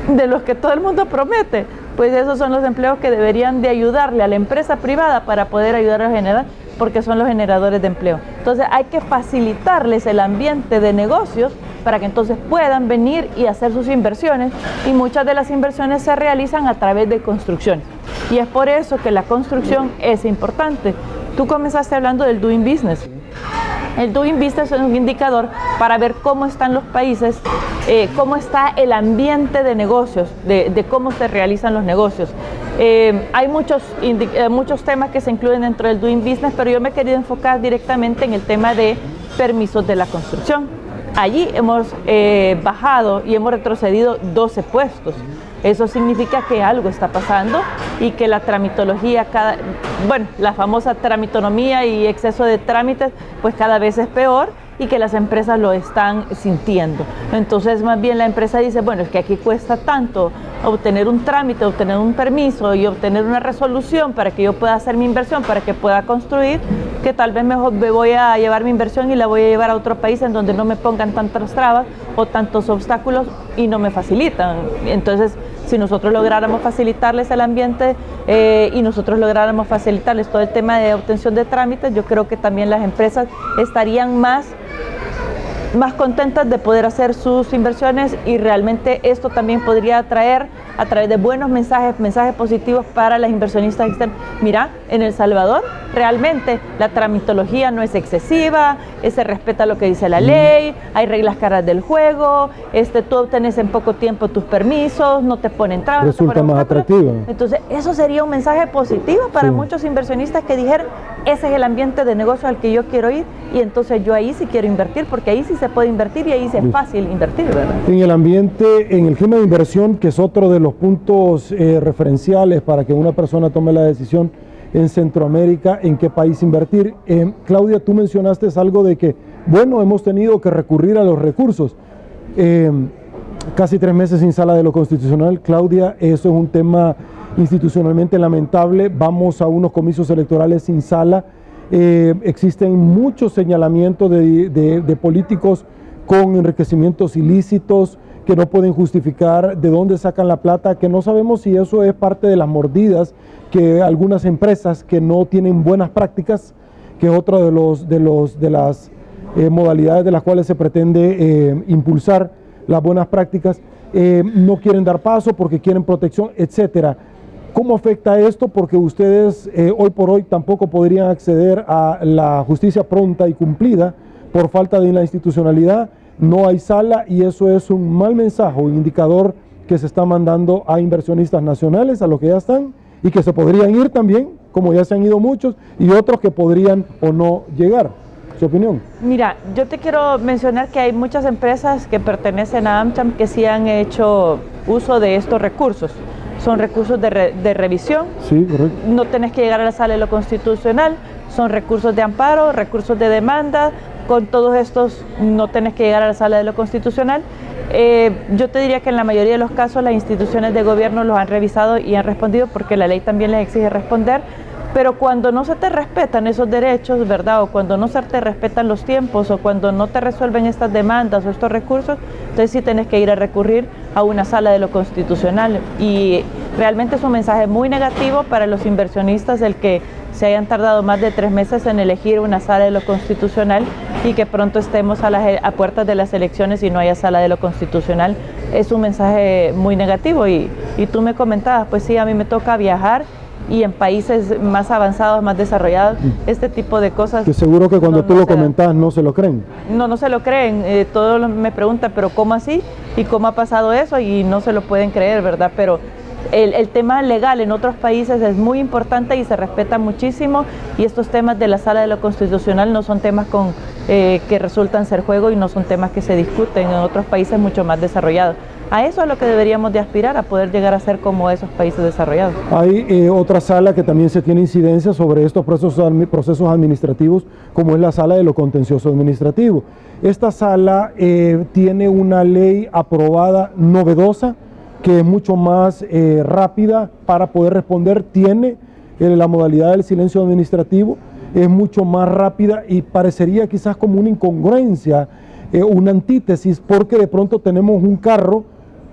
de los que todo el mundo promete, pues esos son los empleos que deberían de ayudarle a la empresa privada para poder ayudar a generar, porque son los generadores de empleo. Entonces hay que facilitarles el ambiente de negocios para que entonces puedan venir y hacer sus inversiones, y muchas de las inversiones se realizan a través de construcciones. Y es por eso que la construcción es importante. Tú comenzaste hablando del Doing Business. El Doing Business es un indicador para ver cómo están los países, cómo está el ambiente de negocios, de cómo se realizan los negocios. Hay muchos temas que se incluyen dentro del Doing Business, pero yo me he querido enfocar directamente en el tema de permisos de la construcción. Allí hemos bajado y hemos retrocedido 12 puestos. Eso significa que algo está pasando y que la tramitología, la famosa tramitonomía y exceso de trámites, pues cada vez es peor, y que las empresas lo están sintiendo. Entonces, más bien la empresa dice, bueno, es que aquí cuesta tanto obtener un trámite, obtener un permiso y obtener una resolución para que yo pueda hacer mi inversión, para que pueda construir, que tal vez mejor me voy a llevar mi inversión y la voy a llevar a otro país en donde no me pongan tantas trabas o tantos obstáculos y no me facilitan. Entonces, si nosotros lográramos facilitarles el ambiente y nosotros lográramos facilitarles todo el tema de obtención de trámites, yo creo que también las empresas estarían más contentas de poder hacer sus inversiones, y realmente esto también podría atraer a través de buenos mensajes positivos para las inversionistas externas. Mira, en El Salvador realmente la tramitología no es excesiva, se respeta lo que dice la ley, hay reglas claras del juego, tú obtenés en poco tiempo tus permisos, no te ponen trabas. Resulta más atractiva. Entonces, eso sería un mensaje positivo para muchos inversionistas que dijeran, ese es el ambiente de negocio al que yo quiero ir, y entonces yo ahí sí quiero invertir, porque ahí sí se puede invertir y ahí sí es fácil invertir, ¿verdad? En el ambiente, en el clima de inversión, que es otro de los puntos referenciales para que una persona tome la decisión en Centroamérica, en qué país invertir. Claudia, tú mencionaste algo de que, bueno, hemos tenido que recurrir a los recursos. Casi 3 meses sin sala de lo constitucional. Claudia, eso es un tema institucionalmente lamentable. Vamos a unos comicios electorales sin sala. Existen muchos señalamientos de políticos con enriquecimientos ilícitos que no pueden justificar de dónde sacan la plata, que no sabemos si eso es parte de las mordidas que algunas empresas que no tienen buenas prácticas, que es otra de las modalidades de las cuales se pretende impulsar las buenas prácticas, no quieren dar paso porque quieren protección, etcétera. ¿Cómo afecta esto? Porque ustedes hoy por hoy tampoco podrían acceder a la justicia pronta y cumplida por falta de la institucionalidad. No hay sala y eso es un mal mensaje, un indicador que se está mandando a inversionistas nacionales, a los que ya están y que se podrían ir también, como ya se han ido muchos, y otros que podrían o no llegar. ¿Su opinión? Mira, yo te quiero mencionar que hay muchas empresas que pertenecen a AmCham que sí han hecho uso de estos recursos. Son recursos de revisión, sí, correcto. No tenés que llegar a la sala de lo constitucional, son recursos de amparo, recursos de demanda. Con todos estos no tenés que llegar a la sala de lo constitucional. Yo te diría que en la mayoría de los casos las instituciones de gobierno los han revisado y han respondido, porque la ley también les exige responder. Pero cuando no se te respetan esos derechos, ¿verdad? O cuando no se te respetan los tiempos, o cuando no te resuelven estas demandas o estos recursos, entonces sí tenés que ir a recurrir a una sala de lo constitucional. Y realmente es un mensaje muy negativo para los inversionistas el que se hayan tardado más de 3 meses en elegir una sala de lo constitucional y que pronto estemos a puertas de las elecciones y no haya sala de lo constitucional. Es un mensaje muy negativo y tú me comentabas, pues sí, a mí me toca viajar y en países más avanzados, más desarrollados, este tipo de cosas. Que seguro que cuando tú lo comentas no se lo creen. No se lo creen. Todos me preguntan, pero ¿cómo así? ¿Y cómo ha pasado eso? Y no se lo pueden creer, ¿verdad? Pero el tema legal en otros países es muy importante y se respeta muchísimo, y estos temas de la sala de lo constitucional no son temas que resultan ser juego y no son temas que se discuten en otros países mucho más desarrollados. A eso es lo que deberíamos de aspirar, a poder llegar a ser como esos países desarrollados. Hay otra sala que también se tiene incidencia sobre estos procesos administrativos, como es la sala de lo contencioso administrativo. Esta sala tiene una ley aprobada novedosa, que es mucho más rápida para poder responder, tiene la modalidad del silencio administrativo, es mucho más rápida y parecería quizás como una incongruencia, una antítesis, porque de pronto tenemos un carro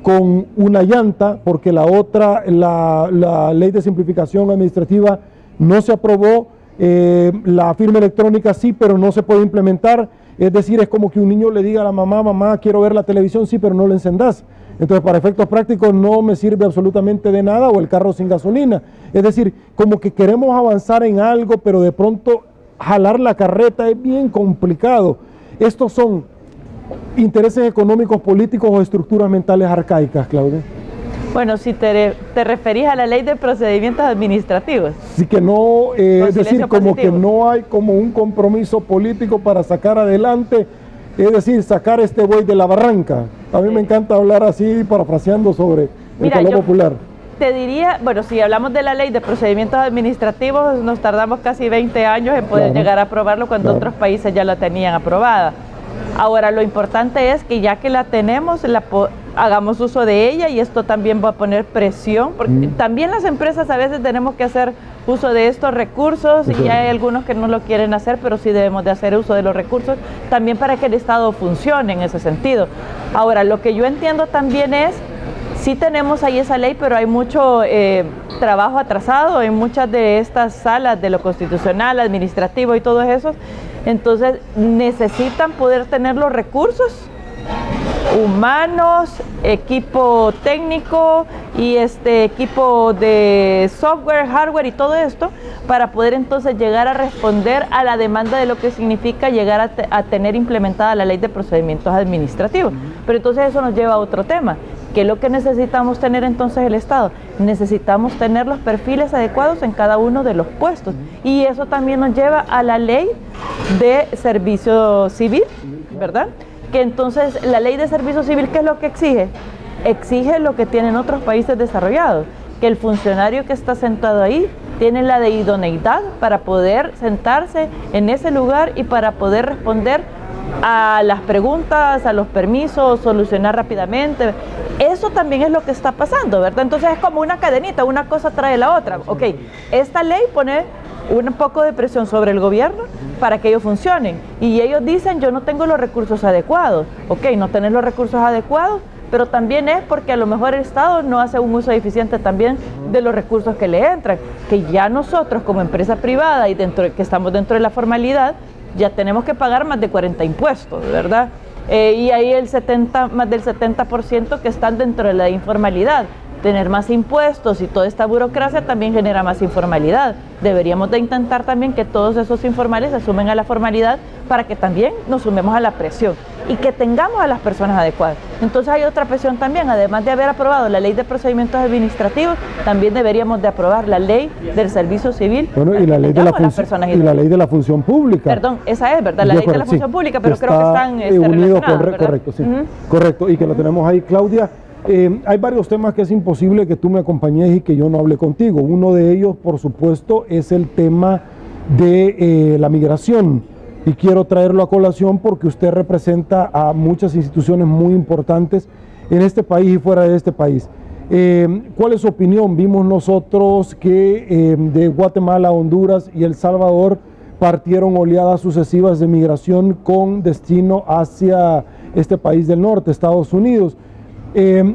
con una llanta, porque la otra, la ley de simplificación administrativa no se aprobó, la firma electrónica sí, pero no se puede implementar. Es decir, es como que un niño le diga a la mamá, mamá, quiero ver la televisión, sí, pero no la encendás. Entonces, para efectos prácticos no me sirve absolutamente de nada, o el carro sin gasolina. Es decir, como que queremos avanzar en algo, pero de pronto jalar la carreta es bien complicado. Estos son intereses económicos, políticos o estructuras mentales arcaicas, Claudia. Bueno, si te referís a la ley de procedimientos administrativos. Sí, que no, es decir, como que no hay como un compromiso político para sacar adelante, es decir, sacar este buey de la barranca. A mí me encanta hablar así, parafraseando sobre el calor popular. Te diría, bueno, si hablamos de la ley de procedimientos administrativos, nos tardamos casi 20 años en poder llegar a aprobarlo cuando otros países ya la tenían aprobada. Ahora, lo importante es que ya que la tenemos, hagamos uso de ella, y esto también va a poner presión, porque también las empresas a veces tenemos que hacer uso de estos recursos, y hay algunos que no lo quieren hacer, pero sí debemos de hacer uso de los recursos, también para que el Estado funcione en ese sentido. Ahora, lo que yo entiendo también es, sí tenemos ahí esa ley, pero hay mucho trabajo atrasado en muchas de estas salas de lo constitucional, administrativo y todos esos. Entonces necesitan poder tener los recursos humanos, equipo técnico y equipo de software, hardware y todo esto, para poder entonces llegar a responder a la demanda de lo que significa llegar a tener implementada la ley de procedimientos administrativos. Pero entonces eso nos lleva a otro tema. ¿Qué es lo que necesitamos tener entonces el Estado? Necesitamos tener los perfiles adecuados en cada uno de los puestos. Y eso también nos lleva a la ley de servicio civil, ¿verdad? Que entonces la ley de servicio civil, ¿qué es lo que exige? Exige lo que tienen otros países desarrollados, que el funcionario que está sentado ahí tiene la de idoneidad para poder sentarse en ese lugar y para poder responder a las preguntas, a los permisos, solucionar rápidamente. Eso también es lo que está pasando, ¿verdad? Entonces es como una cadenita, una cosa trae la otra. Ok, esta ley pone un poco de presión sobre el gobierno para que ellos funcionen. Y ellos dicen, yo no tengo los recursos adecuados. Ok, no tenés los recursos adecuados, pero también es porque a lo mejor el Estado no hace un uso eficiente también de los recursos que le entran, que ya nosotros como empresa privada y que estamos dentro de la formalidad, ya tenemos que pagar más de 40 impuestos, ¿verdad? Y ahí más del 70% que están dentro de la informalidad. Tener más impuestos y toda esta burocracia también genera más informalidad. Deberíamos de intentar también que todos esos informales se sumen a la formalidad para que también nos sumemos a la presión y que tengamos a las personas adecuadas. Entonces hay otra presión también, además de haber aprobado la ley de procedimientos administrativos, también deberíamos de aprobar la ley del servicio civil. Bueno, y la ley de la ley de la función pública. Perdón, esa es, ¿verdad? La ley de la función pública, pero creo que están unidos, correcto, sí. Correcto, y que lo tenemos ahí, Claudia. Hay varios temas que es imposible que tú me acompañes y que yo no hable contigo. Uno de ellos, por supuesto, es el tema de la migración. Y quiero traerlo a colación porque usted representa a muchas instituciones muy importantes en este país y fuera de este país. ¿Cuál es su opinión? Vimos nosotros que de Guatemala, Honduras y El Salvador partieron oleadas sucesivas de migración con destino hacia este país del norte, Estados Unidos.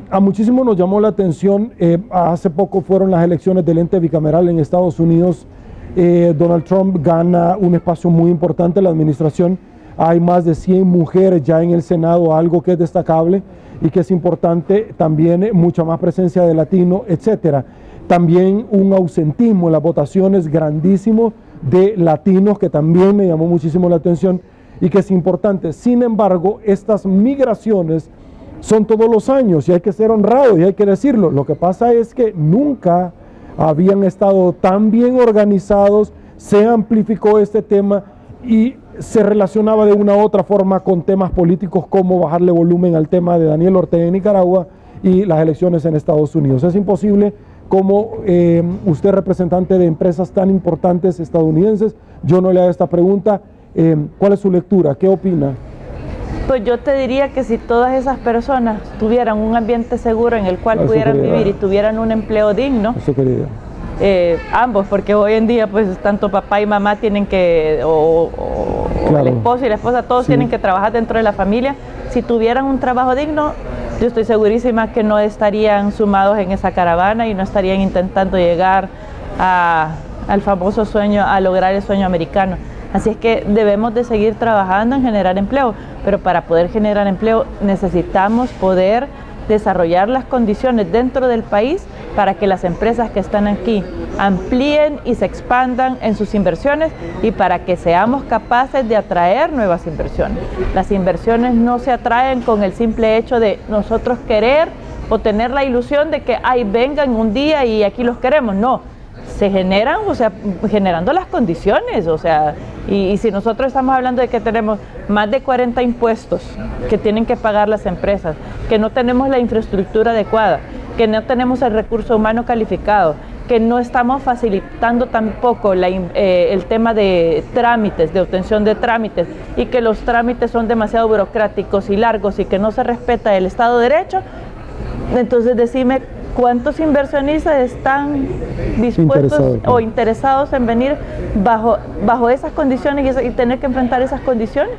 A muchísimos nos llamó la atención, hace poco fueron las elecciones del ente bicameral en Estados Unidos. Donald Trump gana un espacio muy importante en la administración. Hay más de 100 mujeres ya en el Senado, algo que es destacable y que es importante. También mucha más presencia de latino, etcétera. También un ausentismo en las votaciones grandísimo de latinos, que también me llamó muchísimo la atención y que es importante. Sin embargo, estas migraciones son todos los años y hay que ser honrados y hay que decirlo. Lo que pasa es que nunca habían estado tan bien organizados, se amplificó este tema y se relacionaba de una u otra forma con temas políticos como bajarle volumen al tema de Daniel Ortega en Nicaragua y las elecciones en Estados Unidos. Es imposible, como usted representante de empresas tan importantes estadounidenses, yo no le hago esta pregunta. ¿Cuál es su lectura? ¿Qué opina? Pues yo te diría que si todas esas personas tuvieran un ambiente seguro en el cual pudieran vivir y tuvieran un empleo digno, ambos, porque hoy en día pues tanto papá y mamá tienen que, el esposo y la esposa, todos tienen que trabajar dentro de la familia. Si tuvieran un trabajo digno, yo estoy segurísima que no estarían sumados en esa caravana y no estarían intentando llegar al famoso sueño, a lograr el sueño americano. Así es que debemos de seguir trabajando en generar empleo, pero para poder generar empleo necesitamos poder desarrollar las condiciones dentro del país para que las empresas que están aquí amplíen y se expandan en sus inversiones y para que seamos capaces de atraer nuevas inversiones. Las inversiones no se atraen con el simple hecho de nosotros querer o tener la ilusión de que vengan un día y aquí los queremos, no. Se generan, o sea, generando las condiciones, o sea, y si nosotros estamos hablando de que tenemos más de 40 impuestos que tienen que pagar las empresas, que no tenemos la infraestructura adecuada, que no tenemos el recurso humano calificado, que no estamos facilitando tampoco el tema de trámites, de obtención de trámites, y que los trámites son demasiado burocráticos y largos y que no se respeta el Estado de Derecho, entonces decime ¿cuántos inversionistas están dispuestos o interesados en venir bajo esas condiciones y tener que enfrentar esas condiciones?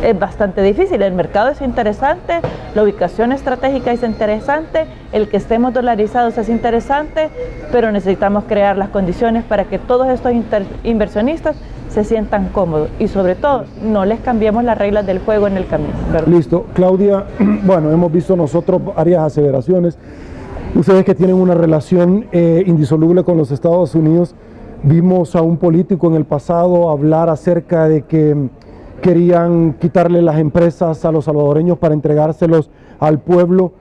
Es bastante difícil. El mercado es interesante, la ubicación estratégica es interesante, el que estemos dolarizados es interesante, pero necesitamos crear las condiciones para que todos estos inversionistas se sientan cómodos y sobre todo no les cambiemos las reglas del juego en el camino, ¿verdad? Listo. Claudia, bueno, hemos visto nosotros varias aseveraciones. Ustedes que tienen una relación indisoluble con los Estados Unidos, vimos a un político en el pasado hablar acerca de que querían quitarle las empresas a los salvadoreños para entregárselos al pueblo.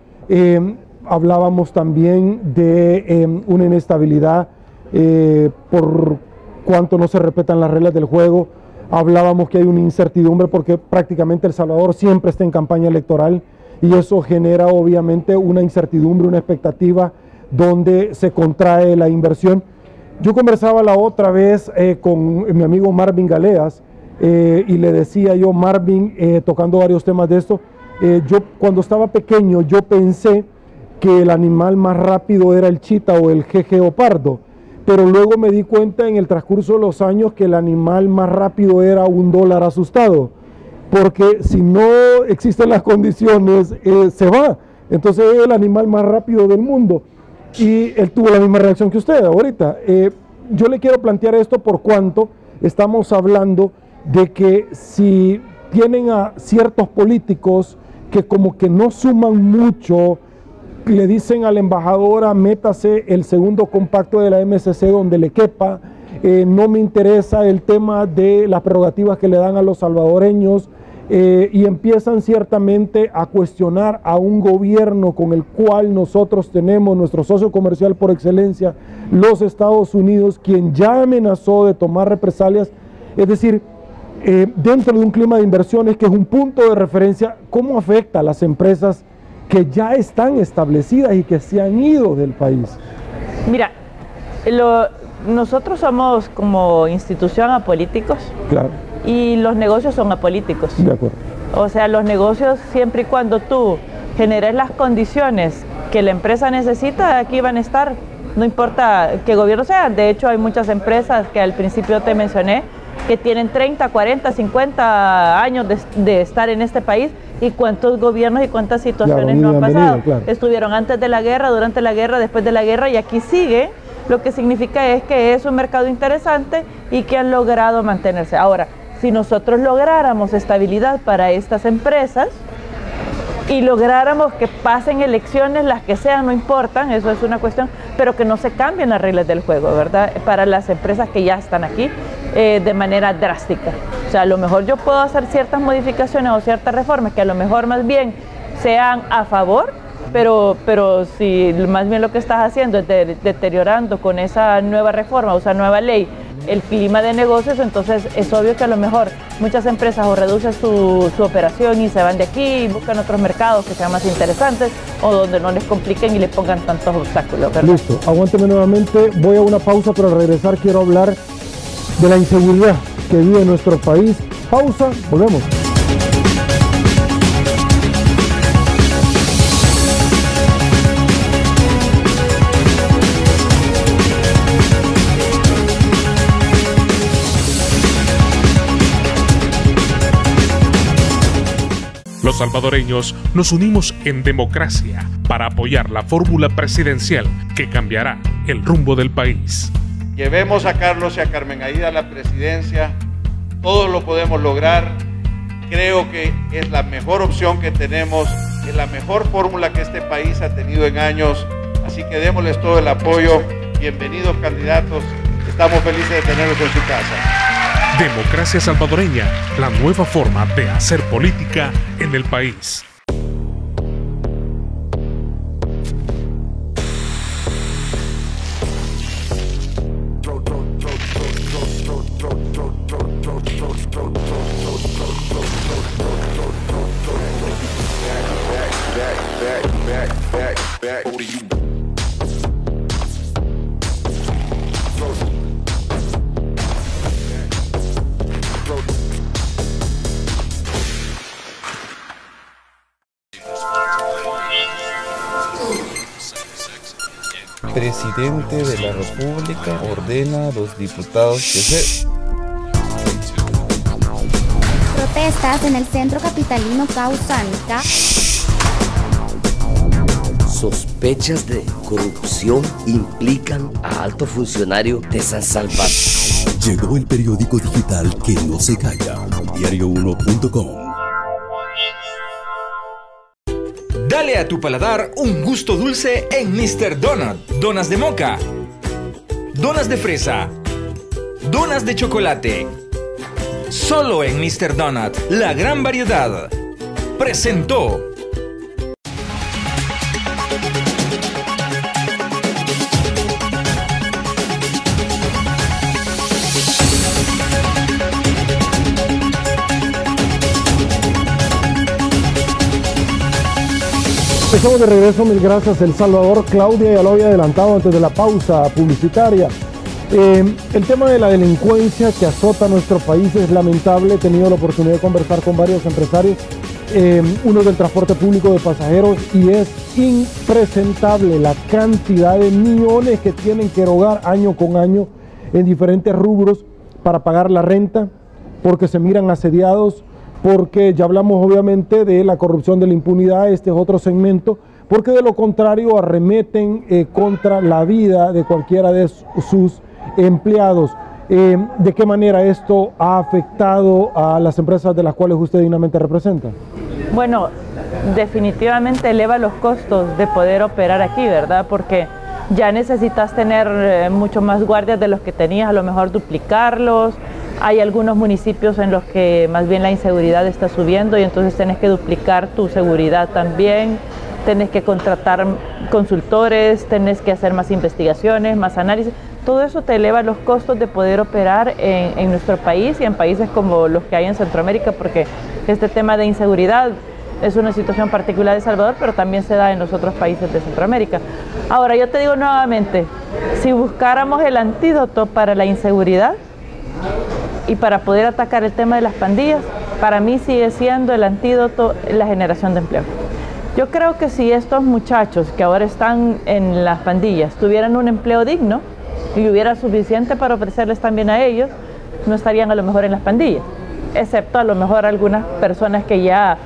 Hablábamos también de una inestabilidad por cuanto no se respetan las reglas del juego. Hablábamos que hay una incertidumbre porque prácticamente El Salvador siempre está en campaña electoral y eso genera obviamente una incertidumbre, una expectativa donde se contrae la inversión. Yo conversaba la otra vez con mi amigo Marvin Galeas y le decía yo, Marvin, tocando varios temas de esto, yo cuando estaba pequeño yo pensé que el animal más rápido era el chita o el jejeopardo, pero luego me di cuenta en el transcurso de los años que el animal más rápido era un dólar asustado, porque si no existen las condiciones se va. Entonces es el animal más rápido del mundo y él tuvo la misma reacción que usted ahorita. Yo le quiero plantear esto por cuanto estamos hablando de que si tienen a ciertos políticos que como que no suman mucho, le dicen a la embajadora métase el segundo compacto de la MSC donde le quepa, no me interesa el tema de las prerrogativas que le dan a los salvadoreños, y empiezan ciertamente a cuestionar a un gobierno con el cual nosotros tenemos nuestro socio comercial por excelencia, los Estados Unidos, quien ya amenazó de tomar represalias. Es decir, dentro de un clima de inversiones que es un punto de referencia, ¿cómo afecta a las empresas que ya están establecidas y que se han ido del país? Mira, nosotros somos como institución apolíticos. Claro. Y los negocios son apolíticos. De acuerdo. O sea, los negocios siempre y cuando tú generes las condiciones que la empresa necesita, aquí van a estar, no importa qué gobierno sea. De hecho, hay muchas empresas que al principio te mencioné que tienen 30, 40, 50 años de estar en este país y cuántos gobiernos y cuántas situaciones no han pasado. Claro. Estuvieron antes de la guerra, durante la guerra, después de la guerra y aquí sigue. Lo que significa es que es un mercado interesante y que han logrado mantenerse. Ahora, si nosotros lográramos estabilidad para estas empresas y lográramos que pasen elecciones, las que sean, no importan, eso es una cuestión, pero que no se cambien las reglas del juego, ¿verdad? Para las empresas que ya están aquí de manera drástica. O sea, a lo mejor yo puedo hacer ciertas modificaciones o ciertas reformas que a lo mejor más bien sean a favor, pero si más bien lo que estás haciendo es deteriorando con esa nueva reforma o esa nueva ley el clima de negocios, entonces es obvio que a lo mejor muchas empresas o reducen su operación y se van de aquí y buscan otros mercados que sean más interesantes o donde no les compliquen y les pongan tantos obstáculos, ¿verdad? Listo, aguánteme nuevamente, voy a una pausa, pero al regresar quiero hablar de la inseguridad que vive nuestro país. Pausa, volvemos. Los salvadoreños nos unimos en democracia para apoyar la fórmula presidencial que cambiará el rumbo del país. Llevemos a Carlos y a Carmen Aída a la presidencia, todos lo podemos lograr. Creo que es la mejor opción que tenemos, es la mejor fórmula que este país ha tenido en años, así que démosles todo el apoyo. Bienvenidos candidatos, estamos felices de tenerlos en su casa. Democracia salvadoreña, la nueva forma de hacer política en el país. Presidente de la República ordena a los diputados que se... Protestas en el centro capitalino causan Sospechas de corrupción implican a alto funcionario de San Salvador. Llegó el periódico digital que no se calla. Diario1.com. Dale a tu paladar un gusto dulce en Mr. Donut. Donas de moca, donas de fresa, donas de chocolate. Solo en Mr. Donut, la gran variedad. Presentó. Estamos de regreso, mil gracias El Salvador. Claudia ya lo había adelantado antes de la pausa publicitaria. El tema de la delincuencia que azota nuestro país es lamentable. He tenido la oportunidad de conversar con varios empresarios, uno del transporte público de pasajeros, y es impresentable la cantidad de millones que tienen que erogar año con año en diferentes rubros para pagar la renta, porque se miran asediados, porque ya hablamos obviamente de la corrupción, de la impunidad. Este es otro segmento, porque de lo contrario arremeten contra la vida de cualquiera de sus empleados. ¿De qué manera esto ha afectado a las empresas de las cuales usted dignamente representa? Bueno, definitivamente eleva los costos de poder operar aquí, ¿verdad? Porque ya necesitas tener mucho más guardias de los que tenías, a lo mejor duplicarlos. Hay algunos municipios en los que más bien la inseguridad está subiendo y entonces tenés que duplicar tu seguridad también, tenés que contratar consultores, tenés que hacer más investigaciones, más análisis. Todo eso te eleva los costos de poder operar en nuestro país y en países como los que hay en Centroamérica, porque este tema de inseguridad es una situación particular de El Salvador, pero también se da en los otros países de Centroamérica. Ahora, yo te digo nuevamente, si buscáramos el antídoto para la inseguridad y para poder atacar el tema de las pandillas, para mí sigue siendo el antídoto la generación de empleo. Yo creo que si estos muchachos que ahora están en las pandillas tuvieran un empleo digno y hubiera suficiente para ofrecerles también a ellos, no estarían a lo mejor en las pandillas, excepto a lo mejor algunas personas que ya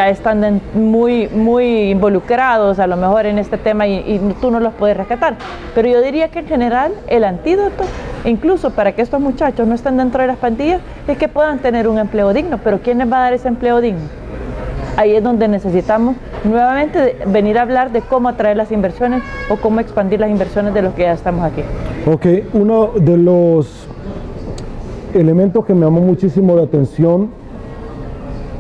están muy involucrados a lo mejor en este tema y tú no los puedes rescatar. Pero yo diría que en general el antídoto, incluso para que estos muchachos no estén dentro de las pandillas, es que puedan tener un empleo digno. Pero ¿quién les va a dar ese empleo digno? Ahí es donde necesitamos nuevamente venir a hablar de cómo atraer las inversiones o cómo expandir las inversiones de los que ya estamos aquí. Ok, uno de los elementos que me llamó muchísimo la atención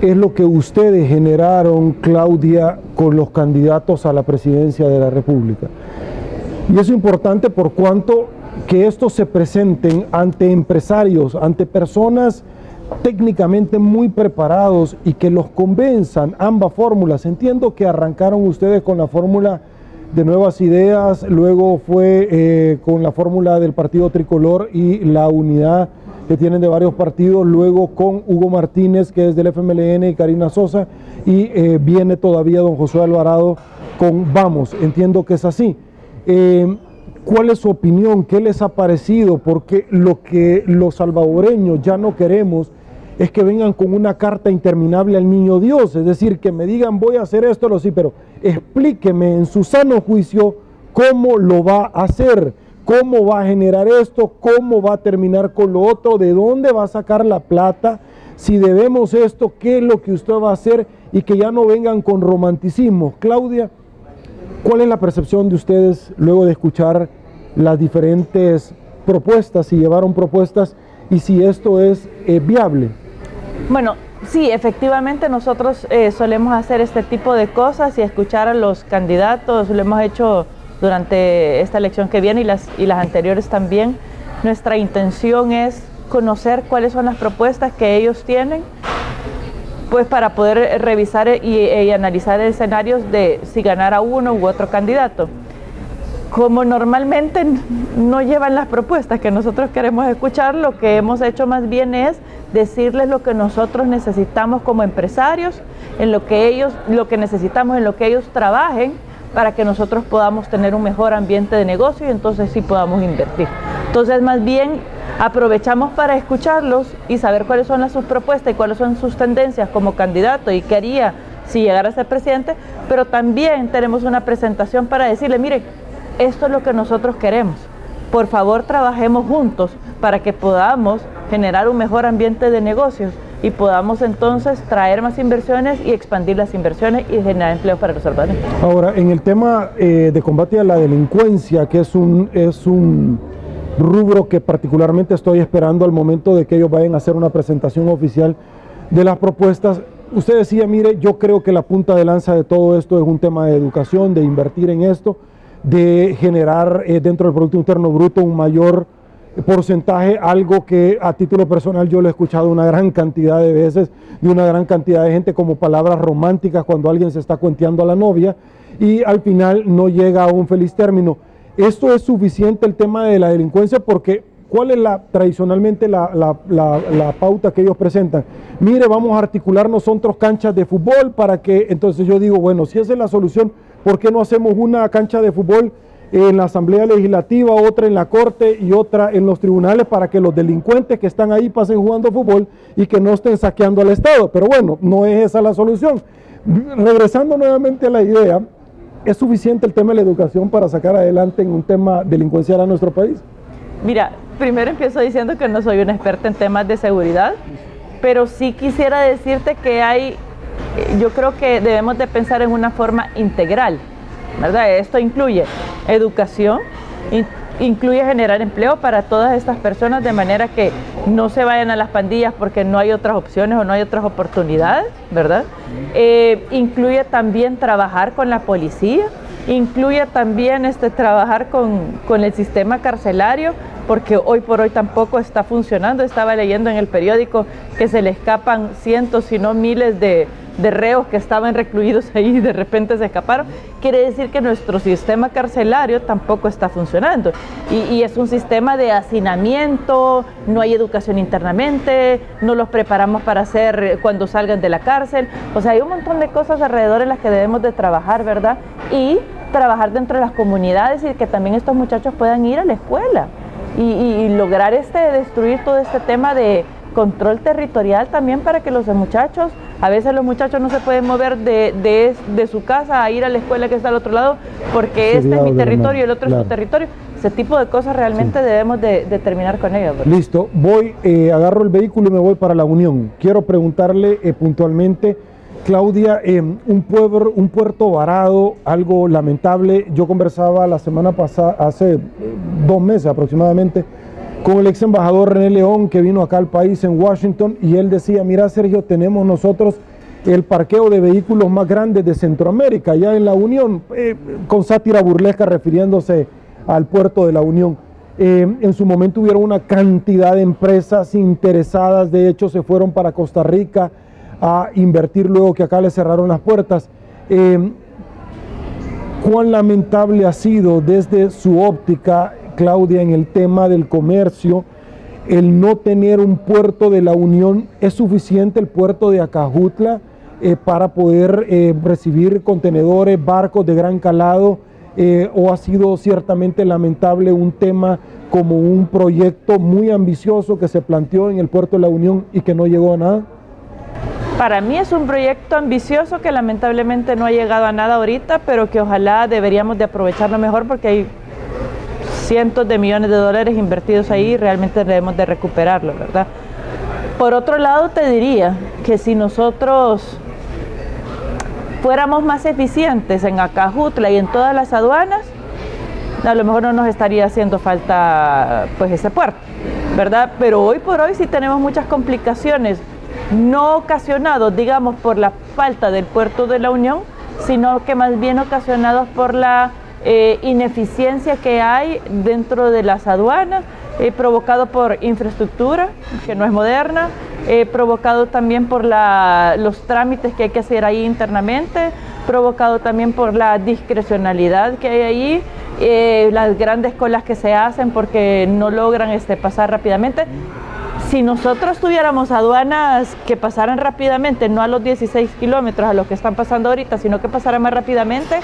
es lo que ustedes generaron, Claudia, con los candidatos a la presidencia de la República. Y es importante por cuanto que estos se presenten ante empresarios, ante personas técnicamente muy preparados y que los convenzan ambas fórmulas. Entiendo que arrancaron ustedes con la fórmula de Nuevas Ideas, luego fue con la fórmula del Partido Tricolor y la unidad que tienen de varios partidos, luego con Hugo Martínez, que es del FMLN, y Karina Sosa, y viene todavía don Josué Alvarado con Vamos. Entiendo que es así. ¿Cuál es su opinión? ¿Qué les ha parecido? Porque lo que los salvadoreños ya no queremos es que vengan con una carta interminable al niño Dios, es decir, que me digan voy a hacer esto, lo sí, pero explíqueme en su sano juicio cómo lo va a hacer, cómo va a generar esto, cómo va a terminar con lo otro, de dónde va a sacar la plata, si debemos esto, qué es lo que usted va a hacer, y que ya no vengan con romanticismo. Claudia, ¿cuál es la percepción de ustedes luego de escuchar las diferentes propuestas, si llevaron propuestas y si esto es viable? Bueno, sí, efectivamente nosotros solemos hacer este tipo de cosas y escuchar a los candidatos, lo hemos hecho durante esta elección que viene y las anteriores también. Nuestra intención es conocer cuáles son las propuestas que ellos tienen, pues para poder revisar y analizar escenarios de si ganara uno u otro candidato. Como normalmente no llevan las propuestas que nosotros queremos escuchar, lo que hemos hecho más bien es decirles lo que nosotros necesitamos como empresarios, en lo que necesitamos, en lo que ellos trabajen, para que nosotros podamos tener un mejor ambiente de negocio y entonces sí podamos invertir. Entonces más bien aprovechamos para escucharlos y saber cuáles son sus propuestas y cuáles son sus tendencias como candidato y qué haría si llegara a ser presidente, pero también tenemos una presentación para decirle, mire, esto es lo que nosotros queremos, por favor trabajemos juntos para que podamos generar un mejor ambiente de negocios y podamos entonces traer más inversiones y expandir las inversiones y generar empleo para los salvadoreños. Ahora, en el tema de combate a la delincuencia, que es un rubro que particularmente estoy esperando al momento de que ellos vayan a hacer una presentación oficial de las propuestas, usted decía, mire, yo creo que la punta de lanza de todo esto es un tema de educación, de invertir en esto, de generar dentro del Producto Interno Bruto un mayor porcentaje, algo que a título personal yo lo he escuchado una gran cantidad de veces de una gran cantidad de gente como palabras románticas cuando alguien se está cuenteando a la novia y al final no llega a un feliz término. ¿Esto es suficiente el tema de la delincuencia? Porque ¿cuál es tradicionalmente la pauta que ellos presentan? Mire, vamos a articular nosotros canchas de fútbol para que, entonces yo digo, bueno, si esa es la solución, ¿por qué no hacemos una cancha de fútbol en la Asamblea Legislativa, otra en la Corte y otra en los tribunales para que los delincuentes que están ahí pasen jugando fútbol y que no estén saqueando al Estado? Pero bueno, no es esa la solución. Regresando nuevamente a la idea, ¿es suficiente el tema de la educación para sacar adelante en un tema delincuencial a nuestro país? Mira, primero empiezo diciendo que no soy una experta en temas de seguridad, pero sí quisiera decirte que yo creo que debemos de pensar en una forma integral, ¿verdad? Esto incluye educación, incluye generar empleo para todas estas personas de manera que no se vayan a las pandillas porque no hay otras opciones o no hay otras oportunidades, ¿verdad? Incluye también trabajar con la policía, incluye también trabajar con el sistema carcelario, porque hoy por hoy tampoco está funcionando. Estaba leyendo en el periódico que se le escapan cientos, si no miles de reos que estaban recluidos ahí y de repente se escaparon. Quiere decir que nuestro sistema carcelario tampoco está funcionando y es un sistema de hacinamiento, no hay educación internamente, no los preparamos para hacer cuando salgan de la cárcel. O sea, hay un montón de cosas alrededor en las que debemos de trabajar, ¿verdad? Y trabajar dentro de las comunidades y que también estos muchachos puedan ir a la escuela y lograr destruir todo este tema de control territorial también para que los muchachos, a veces los muchachos no se pueden mover de su casa a ir a la escuela que está al otro lado porque este es mi territorio y el otro es tu territorio. Ese tipo de cosas realmente debemos de terminar con ellos, ¿verdad? Listo, agarro el vehículo y me voy para La Unión. Quiero preguntarle puntualmente, Claudia, un puerto varado, algo lamentable. Yo conversaba la semana pasada, hace 2 meses aproximadamente, con el ex embajador René León, que vino acá al país en Washington, y él decía, mira Sergio, tenemos nosotros el parqueo de vehículos más grande de Centroamérica, ya en La Unión, con sátira burlesca refiriéndose al puerto de La Unión. En su momento hubieron una cantidad de empresas interesadas, de hecho se fueron para Costa Rica a invertir luego que acá les cerraron las puertas. ¿Cuán lamentable ha sido desde su óptica, Claudia, en el tema del comercio, el no tener un puerto de La Unión? ¿Es suficiente el puerto de Acajutla para poder recibir contenedores, barcos de gran calado? ¿O ha sido ciertamente lamentable un tema como un proyecto muy ambicioso que se planteó en el puerto de La Unión y que no llegó a nada? Para mí es un proyecto ambicioso que lamentablemente no ha llegado a nada ahorita, pero que ojalá deberíamos de aprovecharlo mejor porque hay cientos de millones de dólares invertidos ahí y realmente debemos de recuperarlo, ¿verdad? Por otro lado, te diría que si nosotros fuéramos más eficientes en Acajutla y en todas las aduanas, a lo mejor no nos estaría haciendo falta pues ese puerto, ¿verdad? Pero hoy por hoy sí tenemos muchas complicaciones, no ocasionados, digamos, por la falta del puerto de La Unión, sino que más bien ocasionados por la ineficiencia que hay dentro de las aduanas, provocado por infraestructura que no es moderna, provocado también por los trámites que hay que hacer ahí internamente, provocado también por la discrecionalidad que hay ahí, las grandes colas que se hacen porque no logran pasar rápidamente. Si nosotros tuviéramos aduanas que pasaran rápidamente, no a los 16 kilómetros a los que están pasando ahorita, sino que pasaran más rápidamente,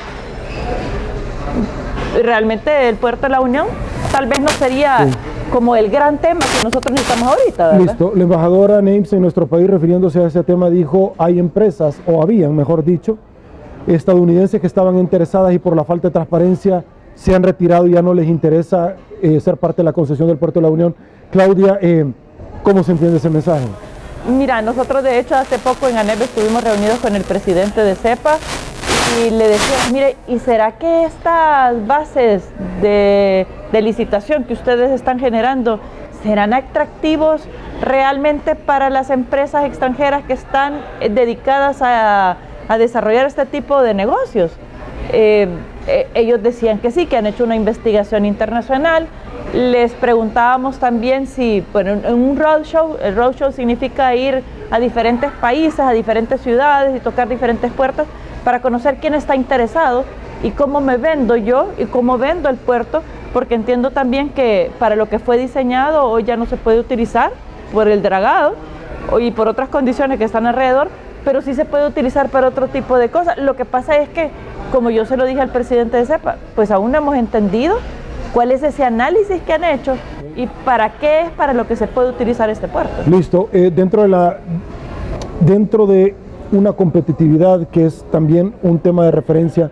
realmente el puerto de La Unión tal vez no sería como el gran tema que nosotros necesitamos ahorita, ¿verdad? Listo. La embajadora Neims en nuestro país, refiriéndose a ese tema, dijo, hay empresas, o habían, mejor dicho, estadounidenses que estaban interesadas y por la falta de transparencia se han retirado y ya no les interesa ser parte de la concesión del Puerto de la Unión. Claudia, ¿cómo se entiende ese mensaje? Mira, nosotros de hecho hace poco en ANEP estuvimos reunidos con el presidente de CEPA y le decíamos, mire, ¿y será que estas bases de licitación que ustedes están generando serán atractivos realmente para las empresas extranjeras que están dedicadas a desarrollar este tipo de negocios? Ellos decían que sí, que han hecho una investigación internacional. Les preguntábamos también si, bueno, en un roadshow, el roadshow significa ir a diferentes países, a diferentes ciudades y tocar diferentes puertas para conocer quién está interesado y cómo me vendo yo y cómo vendo el puerto, porque entiendo también que para lo que fue diseñado hoy ya no se puede utilizar por el dragado y por otras condiciones que están alrededor, pero sí se puede utilizar para otro tipo de cosas. Lo que pasa es que, como yo se lo dije al presidente de CEPA, pues aún no hemos entendido cuál es ese análisis que han hecho y para qué es para lo que se puede utilizar este puerto. Listo. Dentro de una competitividad que es también un tema de referencia,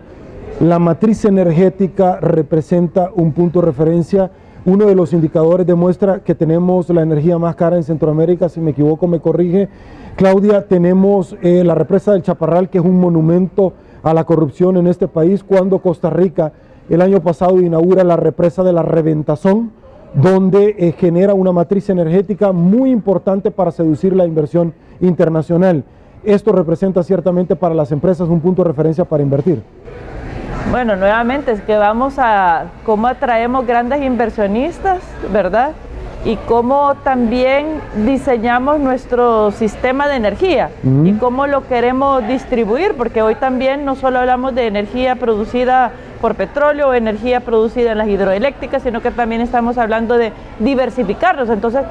la matriz energética representa un punto de referencia. Uno de los indicadores demuestra que tenemos la energía más cara en Centroamérica, si me equivoco me corrige. Claudia, tenemos la represa del Chaparral, que es un monumento a la corrupción en este país, cuando Costa Rica el año pasado inaugura la represa de la Reventazón, donde genera una matriz energética muy importante para seducir la inversión internacional. Esto representa ciertamente para las empresas un punto de referencia para invertir. Bueno, nuevamente es que vamos a cómo atraemos grandes inversionistas, ¿verdad? Y cómo también diseñamos nuestro sistema de energía y cómo lo queremos distribuir, porque hoy también no solo hablamos de energía producida por petróleo o energía producida en las hidroeléctricas, sino que también estamos hablando de diversificarnos. Entonces,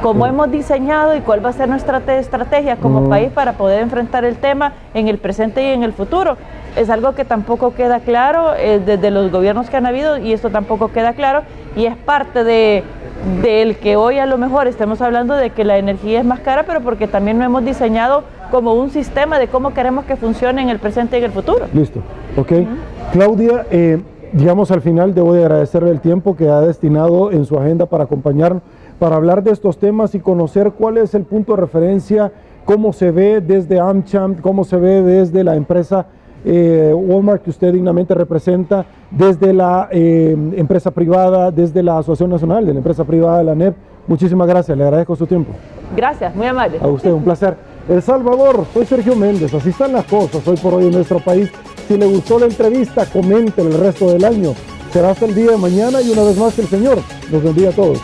¿cómo hemos diseñado y cuál va a ser nuestra estrategia como país para poder enfrentar el tema en el presente y en el futuro? Es algo que tampoco queda claro desde los gobiernos que han habido, y esto tampoco queda claro, y es parte del que hoy a lo mejor estemos hablando de que la energía es más cara, pero porque también no hemos diseñado como un sistema de cómo queremos que funcione en el presente y en el futuro. Listo, ok. Claudia, digamos al final debo de agradecerle el tiempo que ha destinado en su agenda para acompañarnos, para hablar de estos temas y conocer cuál es el punto de referencia, cómo se ve desde AmCham, cómo se ve desde la empresa Walmart que usted dignamente representa, desde la empresa privada, desde la Asociación Nacional de la Empresa Privada de la ANEP. Muchísimas gracias, le agradezco su tiempo. Gracias, muy amable. A usted, un placer. El Salvador, soy Sergio Méndez, así están las cosas hoy por hoy en nuestro país. Si le gustó la entrevista, comente el resto del año. Será hasta el día de mañana y una vez más que el Señor nos bendiga a todos.